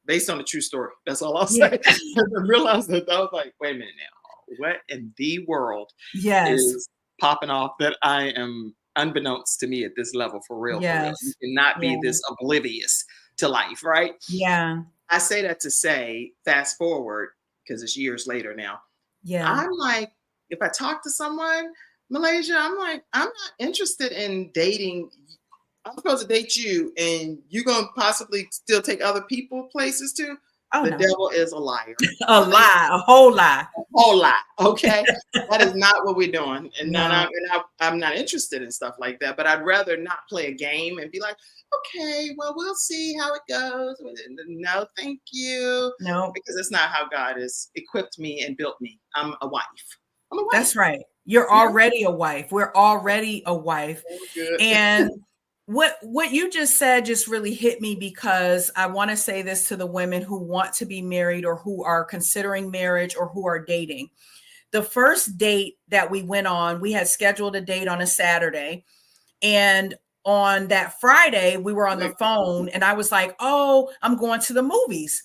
based on a true story. That's all I'll Yeah. say. I realized that I was like, wait a minute now, what in the world Yes. is popping off that I am unbeknownst to me at this level for real, for real. You Yes. cannot Yeah. be this oblivious to life, right? Yeah. I say that to say, fast forward, because it's years later now. Yeah. I'm like, if I talk to someone, Malaysia, I'm like, I'm not interested in dating. I'm supposed to date you, and you're gonna possibly still take other people places too. Oh The no. devil is a liar. A lie, a whole lie. A whole lot. Okay, that is not what we're doing, and No. I'm not interested in stuff like that. But I'd rather not play a game and be like, okay, well, we'll see how it goes. No, thank you, No. because it's not how God has equipped me and built me. I'm a wife. I'm a wife. That's right. You're Yeah. already a wife. We're already a wife. Oh, good. And what you just said just really hit me, because I want to say this to the women who want to be married or who are considering marriage or who are dating. The first date that we went on, we had scheduled a date on a Saturday. And on that Friday, we were on the phone and I was like, oh, I'm going to the movies.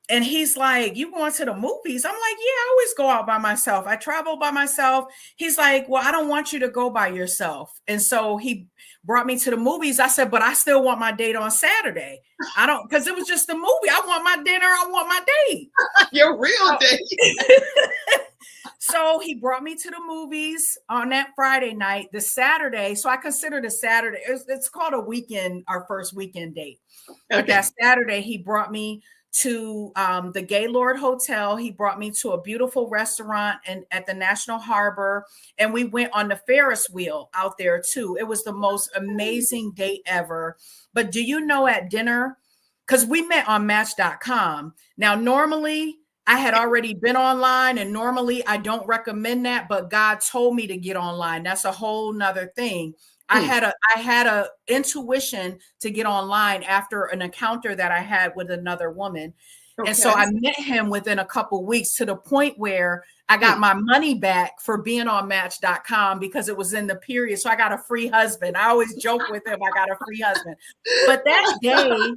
And he's like, you going to the movies? I'm like, yeah, I always go out by myself. I travel by myself. He's like, well, I don't want you to go by yourself. And so he brought me to the movies. I said, but I still want my date on Saturday. I don't, because it was just a movie. I want my dinner. I want my date. Your real date. So he brought me to the movies on that Friday night. The Saturday, so I consider the Saturday, it's called a weekend, our first weekend date. Okay. But that Saturday, he brought me to the Gaylord Hotel. He brought me to a beautiful restaurant at the National Harbor, and we went on the Ferris wheel out there too. It was the most amazing date ever. But do you know, at dinner, because we met on Match.com. Now, normally I had already been online, and normally I don't recommend that, but God told me to get online. That's a whole nother thing. I had a intuition to get online after an encounter that I had with another woman. Okay. And so I met him within a couple weeks, to the point where I got my money back for being on Match.com because it was in the period. So I got a free husband. I always joke with him, I got a free husband. But that day,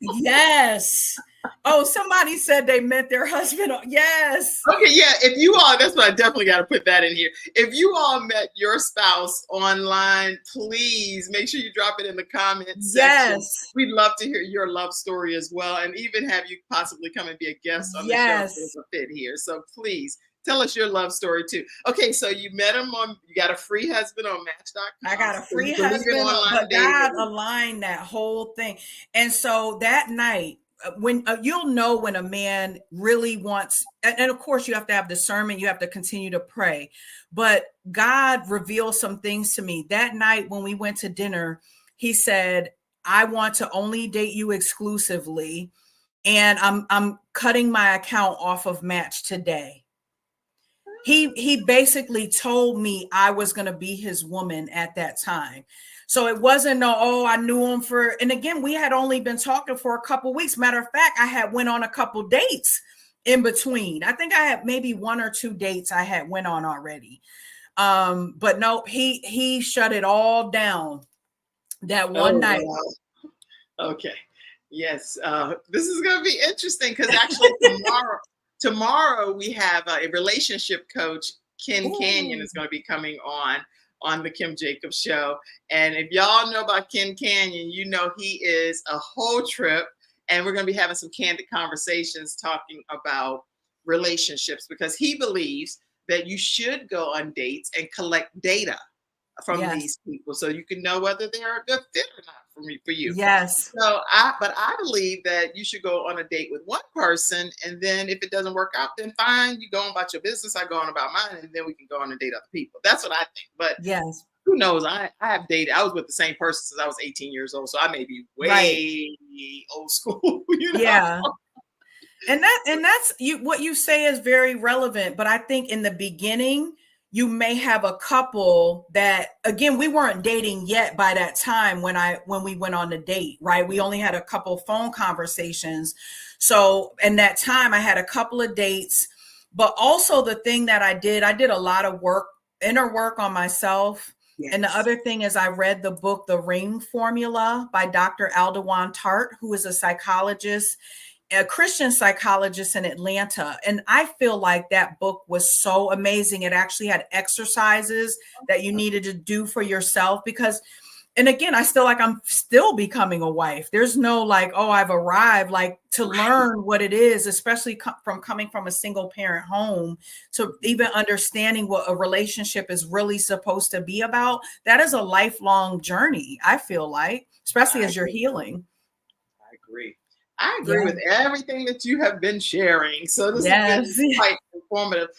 yes. Oh, somebody said they met their husband. Yes. Okay, yeah. If you all, that's what I definitely got to put that in here. If you all met your spouse online, please make sure you drop it in the comments section. Yes. We'd love to hear your love story as well, and even have you possibly come and be a guest on the show. There's a fit here. So please tell us your love story too. Okay, so you met him you got a free husband on Match.com. I got a free husband, but God aligned that whole thing. And so that night, when you'll know when a man really wants, and of course you have to have discernment, you have to continue to pray, but God revealed some things to me that night when we went to dinner. He said, I want to only date you exclusively, and I'm cutting my account off of Match today. He basically told me I was going to be his woman at that time. So it wasn't I knew him and again, we had only been talking for a couple of weeks. Matter of fact, I had went on a couple dates in between. I think I had maybe 1 or 2 dates I had went on already. But no, he shut it all down that one night. Wow. Okay. Yes. This is going to be interesting, because actually tomorrow we have a relationship coach, Ken Canyon, is going to be coming on the Kim Jacobs Show. And if y'all know about Ken Canyon, you know he is a whole trip. And we're going to be having some candid conversations talking about relationships, because he believes that you should go on dates and collect data from Yes. these people, so you can know whether they're a good fit or not for you. Yes. So but I believe that you should go on a date with one person, and then if it doesn't work out, then fine, you go on about your business, I go on about mine, and then we can go on and date other people. That's what I think. But Yes. who knows? I have dated. I was with the same person since I was 18 years old, so I may be way old school. Yeah. And that's what you say is very relevant. But I think in the beginning, you may have a couple that, again, we weren't dating yet by that time when we went on the date, right? We only had a couple phone conversations. So in that time, I had a couple of dates, but also the thing that I did a lot of inner work on myself. Yes. And the other thing is I read the book, The Ring Formula by Dr. Aldewan Tart, who is a psychologist, a Christian psychologist in Atlanta. And I feel like that book was so amazing. It actually had exercises that you needed to do for yourself because, and again, I feel like I'm still becoming a wife. There's no like, oh, I've arrived, like to learn what it is, especially from coming from a single parent home, to even understanding what a relationship is really supposed to be about. That is a lifelong journey, I feel like, especially as you're healing. I agree. I agree with everything that you have been sharing. So this has been quite informative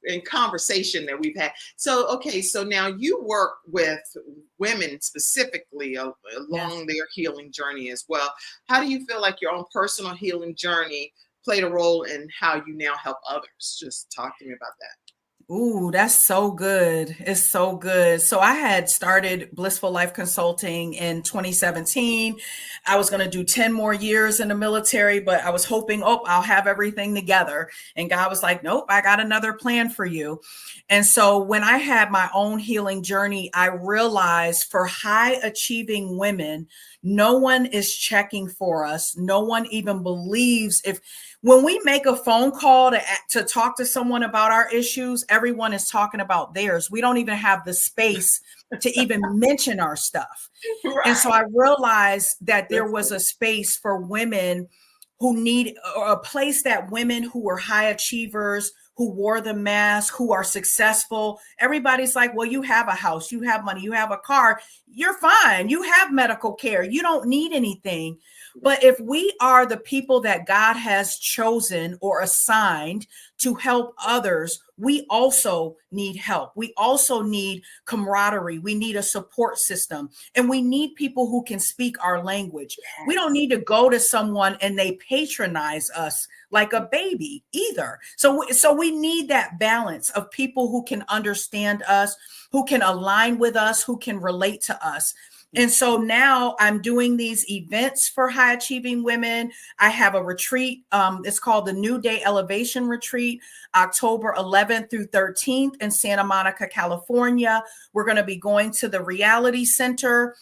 in conversation that we've had. So, okay, so now you work with women specifically along their healing journey as well. How do you feel like your own personal healing journey played a role in how you now help others? Just talk to me about that. Ooh, that's so good. It's so good. So I had started Blissful Life Consulting in 2017. I was going to do 10 more years in the military, but I was hoping, I'll have everything together. And God was like, nope, I got another plan for you. And so when I had my own healing journey, I realized for high achieving women, no one is checking for us. No one even believes when we make a phone call to talk to someone about our issues, everyone is talking about theirs. We don't even have the space to even mention our stuff. Right. And so I realized that there was a space for women who need, or a place that women who are high achievers, who wore the mask, who are successful. Everybody's like, well, you have a house, you have money, you have a car, you're fine. You have medical care. You don't need anything. But if we are the people that God has chosen or assigned to help others, we also need help. We also need camaraderie. We need a support system, and we need people who can speak our language. Yes. We don't need to go to someone and they patronize us like a baby either. So we need that balance of people who can understand us, who can align with us, who can relate to us. And so now I'm doing these events for high achieving women. I have a retreat. It's called the New Day Elevation Retreat, October 11th through 13th in Santa Monica, California. We're going to be going to the Reality Center.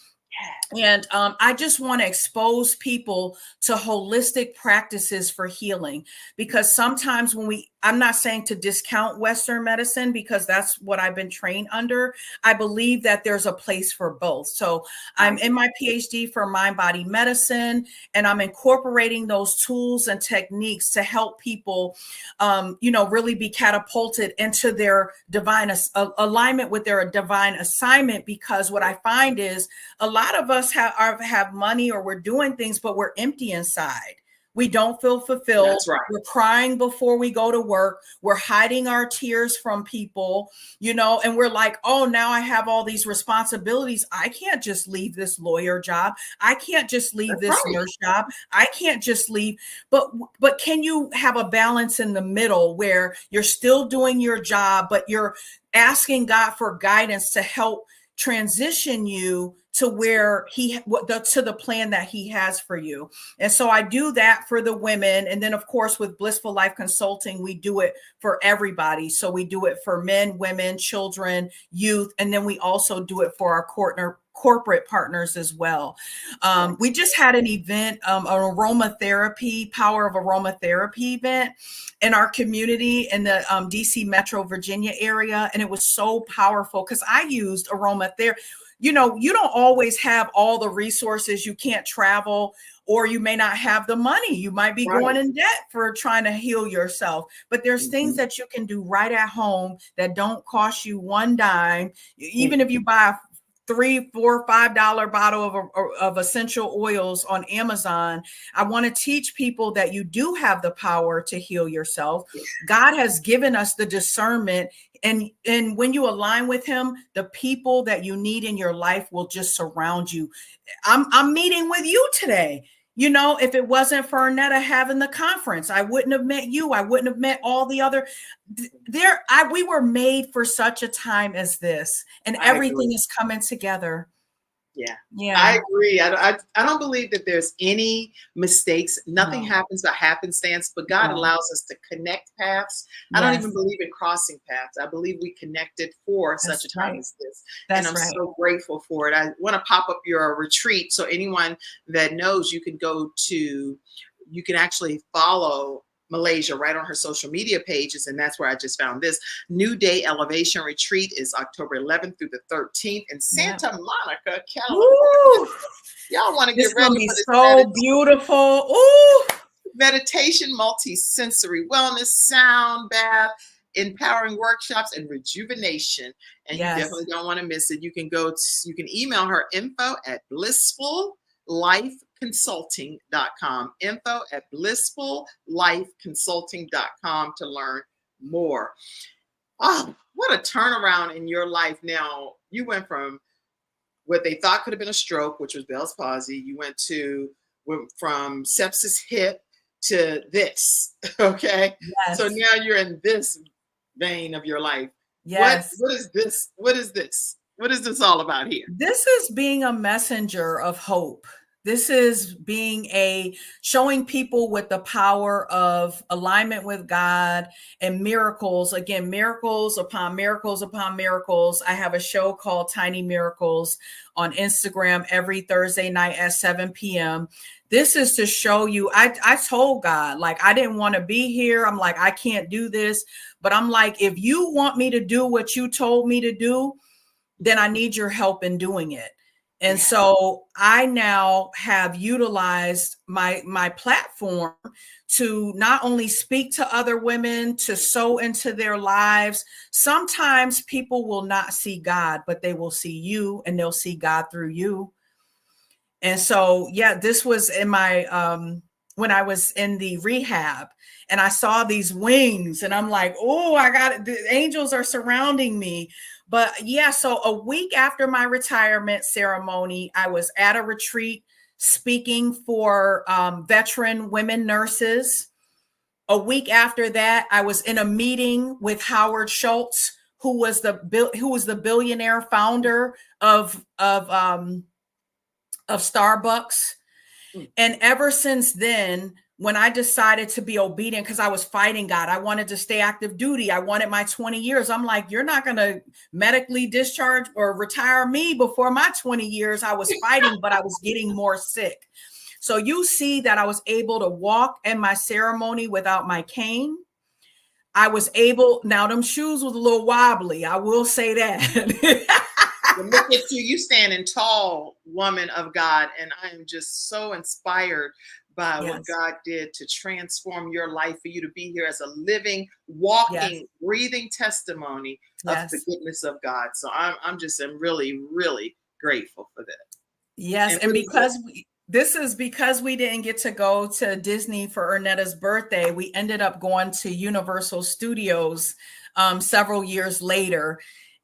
And I just want to expose people to holistic practices for healing, because sometimes I'm not saying to discount Western medicine, because that's what I've been trained under. I believe that there's a place for both. So I'm in my PhD for mind-body medicine, and I'm incorporating those tools and techniques to help people, really be catapulted into their divine alignment with their divine assignment. Because what I find is a lot of us have money, or we're doing things, but we're empty inside. We don't feel fulfilled. That's right. We're crying before we go to work. We're hiding our tears from people, and we're like, oh, now I have all these responsibilities. I can't just leave this lawyer job. I can't just leave this nurse job. I can't just leave. But can you have a balance in the middle where you're still doing your job, but you're asking God for guidance to help transition you to where to the plan that he has for you. And so I do that for the women. And then of course, with Blissful Life Consulting, we do it for everybody. So we do it for men, women, children, youth. And then we also do it for our corporate partners as well. We just had an event, an aromatherapy, Power of Aromatherapy event in our community in the DC Metro Virginia area. And it was so powerful because I used aromatherapy. You don't always have all the resources. You can't travel, or you may not have the money. You might be Right. going in debt for trying to heal yourself. But there's things Mhm. that you can do right at home that don't cost you one dime. Even Mhm. if you buy a $3, $4, $5 bottle of essential oils on Amazon. I want to teach people that you do have the power to heal yourself. God has given us the discernment, and when you align with him, the people that you need in your life will just surround you. I'm meeting with you today. You know, if it wasn't for Arnetta having the conference, I wouldn't have met you. I wouldn't have met all the other we were made for such a time as this, and I everything agree. is coming together. Yeah, I Yeah. agree. I don't believe that there's any mistakes. Nothing No. happens by happenstance, but God No. allows us to connect paths. I don't even Yes. believe in crossing paths. I believe we connected for such a That's time right. as this. And That's I'm right. so grateful for it. I want to pop up your retreat. So anyone that knows, you can actually follow Malaysia right on her social media pages. And that's where I just found this. New Day Elevation Retreat is October 11th through the 13th in Yeah. Santa Monica, California. Woo! Y'all want to This get is ready gonna be for this so beautiful. Ooh. meditation, multi-sensory wellness, sound bath, empowering workshops, and rejuvenation. And you Yes. definitely don't want to miss it. You can email her info@blissfullifeconsulting.com. Info@blissfullifeconsulting.com to learn more. Oh, what a turnaround in your life now. You went from what they thought could have been a stroke, which was Bell's palsy. You went from sepsis hip to this. Okay. So Yes. now you're in this vein of your life. Yes. What is this? What is this? What is this all about here? This is being a messenger of hope. This is showing people with the power of alignment with God and miracles. Again, miracles upon miracles upon miracles. I have a show called Tiny Miracles on Instagram every Thursday night at 7 p.m. This is to show you. I told God, like, I didn't want to be here. I'm like, I can't do this. But I'm like, if you want me to do what you told me to do, then I need your help in doing it. And Yeah. so I now have utilized my platform to not only speak to other women, to sow into their lives. Sometimes people will not see God, but they will see you, and they'll see God through you. And so, yeah, this was in my when I was in the rehab, and I saw these wings, and I'm like, oh, I got it. The angels are surrounding me. But yeah, so a week after my retirement ceremony, I was at a retreat speaking for veteran women nurses. A week after that, I was in a meeting with Howard Schultz, who was the billionaire founder of Starbucks. And ever since then, when I decided to be obedient, because I was fighting God, I wanted to stay active duty. I wanted my 20 years. I'm like, you're not going to medically discharge or retire me before my 20 years. I was fighting, but I was getting more sick. So you see that I was able to walk in my ceremony without my cane. I was able, now them shoes was a little wobbly. I will say that. Well, look at you standing tall, woman of God. And I am just so inspired by what Yes. God did to transform your life, for you to be here as a living, Yes. walking, breathing testimony of the Yes. goodness of God. So I'm really, really grateful for that. Yes. And And what this is because we didn't get to go to Disney for Ernetta's birthday. We ended up going to Universal Studios several years later.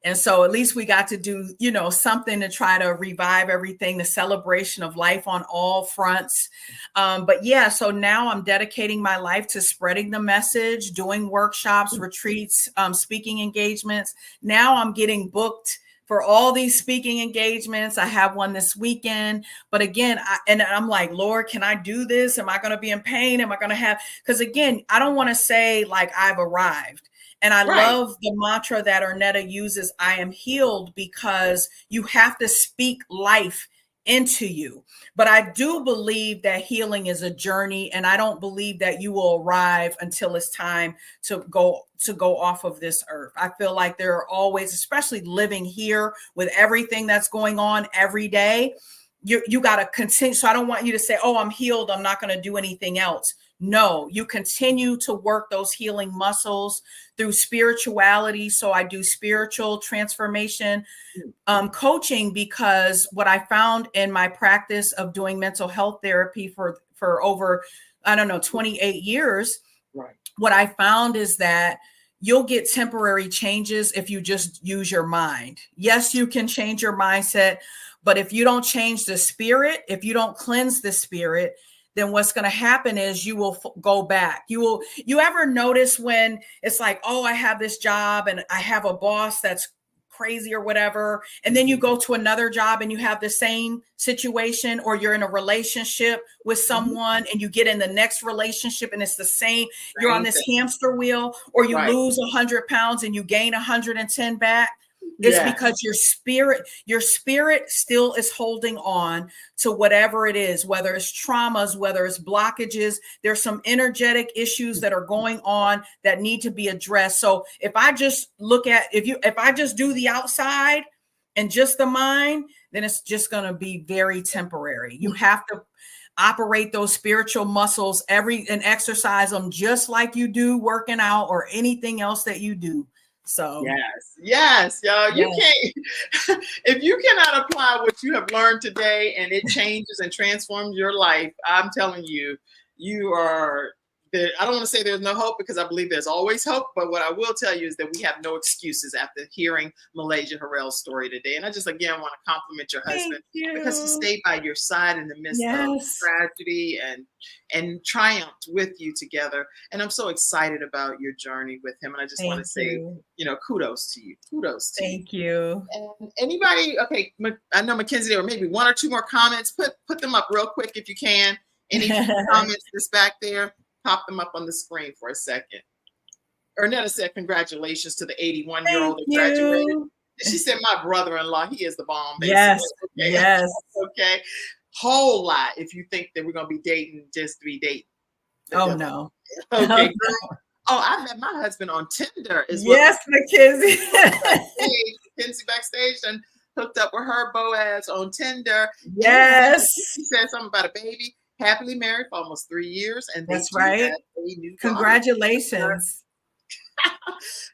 And so at least we got to do, something to try to revive everything, the celebration of life on all fronts. But yeah, so now I'm dedicating my life to spreading the message, doing workshops, retreats, speaking engagements. Now I'm getting booked for all these speaking engagements. I have one this weekend, but again, I'm like, Lord, can I do this? Am I going to be in pain? Am I going to have, because again, I don't want to say like I've arrived. And I Right. love the mantra that Arnetta uses, I am healed, because you have to speak life into you. But I do believe that healing is a journey, and I don't believe that you will arrive until it's time to go off of this earth. I feel like there are always, especially living here with everything that's going on every day, you got to continue. So I don't want you to say, oh, I'm healed, I'm not going to do anything else. No, you continue to work those healing muscles through spirituality. So I do spiritual transformation coaching, because what I found in my practice of doing mental health therapy for over, I don't know, 28 years, Right. what I found is that you'll get temporary changes if you just use your mind. Yes, you can change your mindset, but if you don't change the spirit, if you don't cleanse the spirit, then what's going to happen is you will go back. You ever notice when it's like, oh, I have this job and I have a boss that's crazy or whatever, and then you go to another job and you have the same situation, or you're in a relationship with someone and you get in the next relationship and it's the same. You're on this hamster wheel, or you lose 100 pounds and you gain 110 back. It's because your spirit still is holding on to whatever it is, whether it's traumas, whether it's blockages. There's some energetic issues that are going on that need to be addressed. So if I just if I just do the outside and just the mind, then it's just going to be very temporary. You have to operate those spiritual muscles and exercise them just like you do working out or anything else that you do. So yes, y'all. You can't, if you cannot apply what you have learned today and it changes and transforms your life, I'm telling you, you are there. I don't want to say there's no hope, because I believe there's always hope. But what I will tell you is that we have no excuses after hearing Malaysia Harrell's story today. And I just, again, want to compliment your husband because he stayed by your side in the midst of tragedy and triumphed with you together. And I'm so excited about your journey with him. And I just want to say, kudos to you. Kudos to you. Thank you. And anybody, okay, I know Mackenzie, there were maybe one or two more comments. Put them up real quick if you can. Any comments that's back there? Pop them up on the screen for a second. Ernetta said, congratulations to the 81-year-old that graduated. She said, my brother-in-law, he is the bomb. Basically. Yes, okay. yes. Okay. Whole lot if you think that we're going to be dating just to be dating. Oh, no. Okay, girl. Oh, I met my husband on Tinder as well. Yes, Mackenzie. Mackenzie backstage and hooked up with her Boaz on Tinder. Yes. She said something about a baby. Happily married for almost 3 years. And that's right. Congratulations.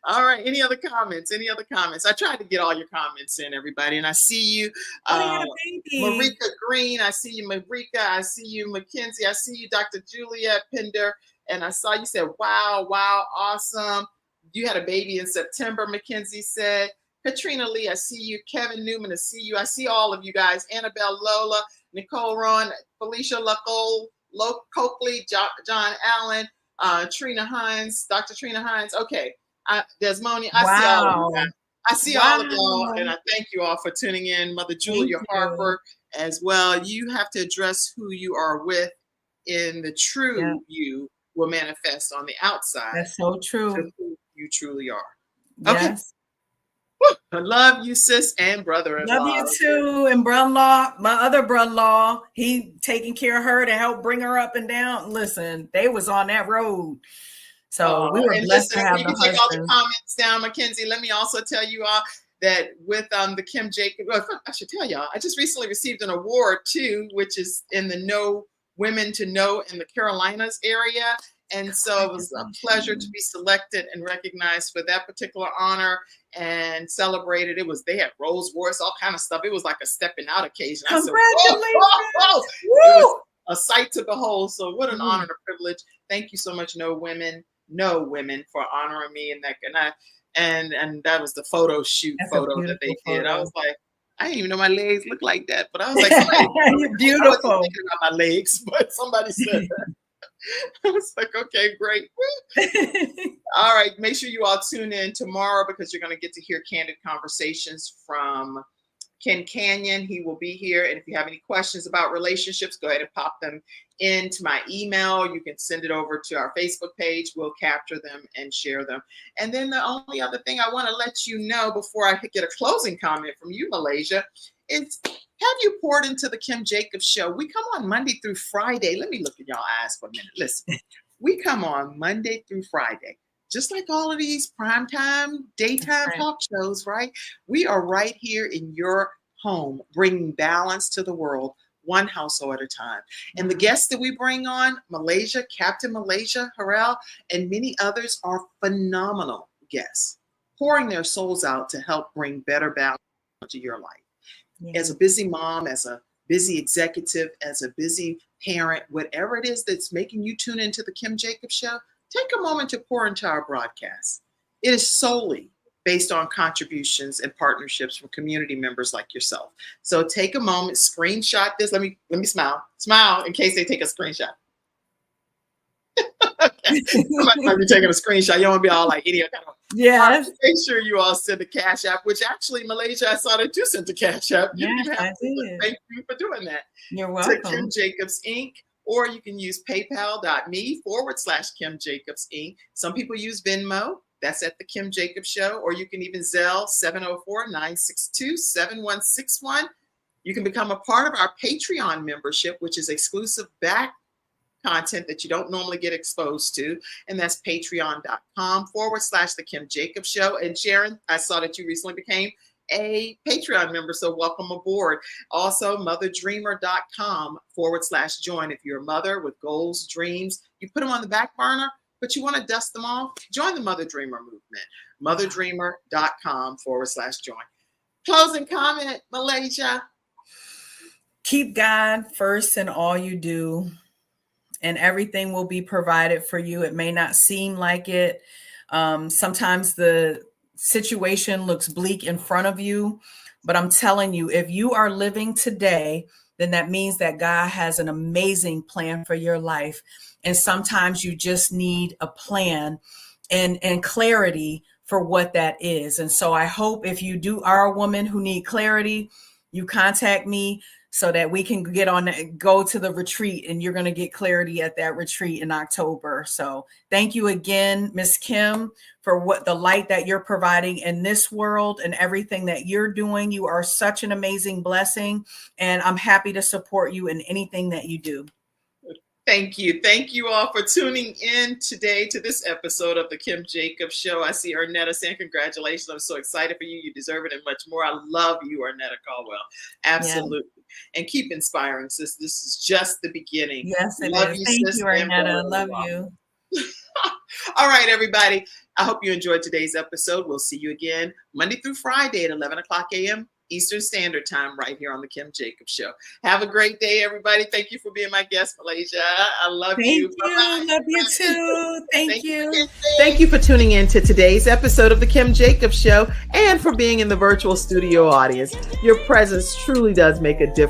All right. Any other comments? I tried to get all your comments in, everybody. And I see you, Marika Green. I see you, Marika. I see you, Mackenzie. I see you, Dr. Juliet Pinder. And I saw you said, wow, awesome. You had a baby in September, Mackenzie said. Katrina Lee, I see you. Kevin Newman, I see you. I see all of you guys. Annabelle Lola, Nicole Ron, Felicia Lacole, Coakley, John Allen, Trina Hines, Dr. Trina Hines. Okay. Desmoni, I see all of you guys. I see all of y'all, and I thank you all for tuning in. Mother Julia Harper as well. You have to address who you are with, in the true you will manifest on the outside. That's so true. To who you truly are. Yes. Okay. I love you, sis, and brother-in-law. Love you too. And brother-in-law, my other brother-in-law, he taking care of her to help bring her up and down. Listen, they was on that road. So we were blessed to have the husband. Take all the comments down, Mackenzie. Let me also tell you all that with the Kim Jacob, I should tell y'all, I just recently received an award too, which is in the Know Women to Know in the Carolinas area. And so it was a pleasure to be selected and recognized for that particular honor and celebrated. They had Rolls Royce, all kind of stuff. It was like a stepping out occasion. Congratulations. It was a sight to behold. So what an honor and a privilege. Thank you so much, Know Women, for honoring me in that. And that was the photo shoot photo that they did. I was like, I didn't even know my legs looked like that, but I was like, you're beautiful. I wasn't thinking about my legs, but somebody said that. I was like, okay, great. All right. Make sure you all tune in tomorrow, because you're going to get to hear candid conversations from Ken Canyon. He will be here. And if you have any questions about relationships, go ahead and pop them into my email. You can send it over to our Facebook page. We'll capture them and share them. And then the only other thing I want to let you know before I get a closing comment from you, Malaysia, is have you poured into the Kim Jacobs Show? We come on Monday through Friday. Let me look in y'all eyes for a minute. Listen, we come on Monday through Friday, just like all of these primetime, daytime talk shows, right? We are right here in your home, bringing balance to the world, one household at a time. And the guests that we bring on, Captain Malaysia Harrell, and many others are phenomenal guests, pouring their souls out to help bring better balance to your life. Yeah. As a busy mom, as a busy executive, as a busy parent, whatever it is that's making you tune into the Kim Jacobs Show, take a moment to pour into our broadcast. It is solely based on contributions and partnerships from community members like yourself. So take a moment, screenshot this. Let me smile in case they take a screenshot. Okay. Somebody might be taking a screenshot. You don't want to be all like idiot. Yes. Make sure you all send a Cash App, which actually, Malaysia, I saw that you sent a Cash App. Yes, I did. Thank you for doing that. You're welcome. To Kim Jacobs Inc. Or you can use paypal.me/Kim Jacobs Inc. Some people use Venmo. That's at the Kim Jacobs Show. Or you can even Zelle 704-962-7161. You can become a part of our Patreon membership, which is exclusive back content that you don't normally get exposed to. And that's patreon.com/the Kim Jacobs Show. And Sharon, I saw that you recently became a Patreon member, so welcome aboard. Also, motherdreamer.com/join. If you're a mother with goals, dreams, you put them on the back burner, but you want to dust them off, join the Mother Dreamer movement. motherdreamer.com/join. Closing comment, Malaysia. Keep God first in all you do, and everything will be provided for you. It may not seem like it. Sometimes the situation looks bleak in front of you, but I'm telling you, if you are living today, then that means that God has an amazing plan for your life. And sometimes you just need a plan and clarity for what that is. And so I hope if you are a woman who need clarity, you contact me so that we can go to the retreat, and you're going to get clarity at that retreat in October. So thank you again, Miss Kim, for the light that you're providing in this world and everything that you're doing. You are such an amazing blessing, and I'm happy to support you in anything that you do. Thank you. Thank you all for tuning in today to this episode of the Kim Jacobs Show. I see Ernetta saying congratulations. I'm so excited for you. You deserve it and much more. I love you, Ernetta Caldwell. Absolutely. Yeah. And keep inspiring, sis. This is just the beginning. Yes, it is. Thank you, Ernetta. Love you. All right, everybody. I hope you enjoyed today's episode. We'll see you again Monday through Friday at 11 o'clock a.m. Eastern Standard Time right here on the Kim Jacobs Show. Have a great day, everybody. Thank you for being my guest, Malaysia. I love you. Thank you. Bye-bye. Love you too. Thank you. Thank you for tuning in to today's episode of the Kim Jacobs Show and for being in the virtual studio audience. Your presence truly does make a difference.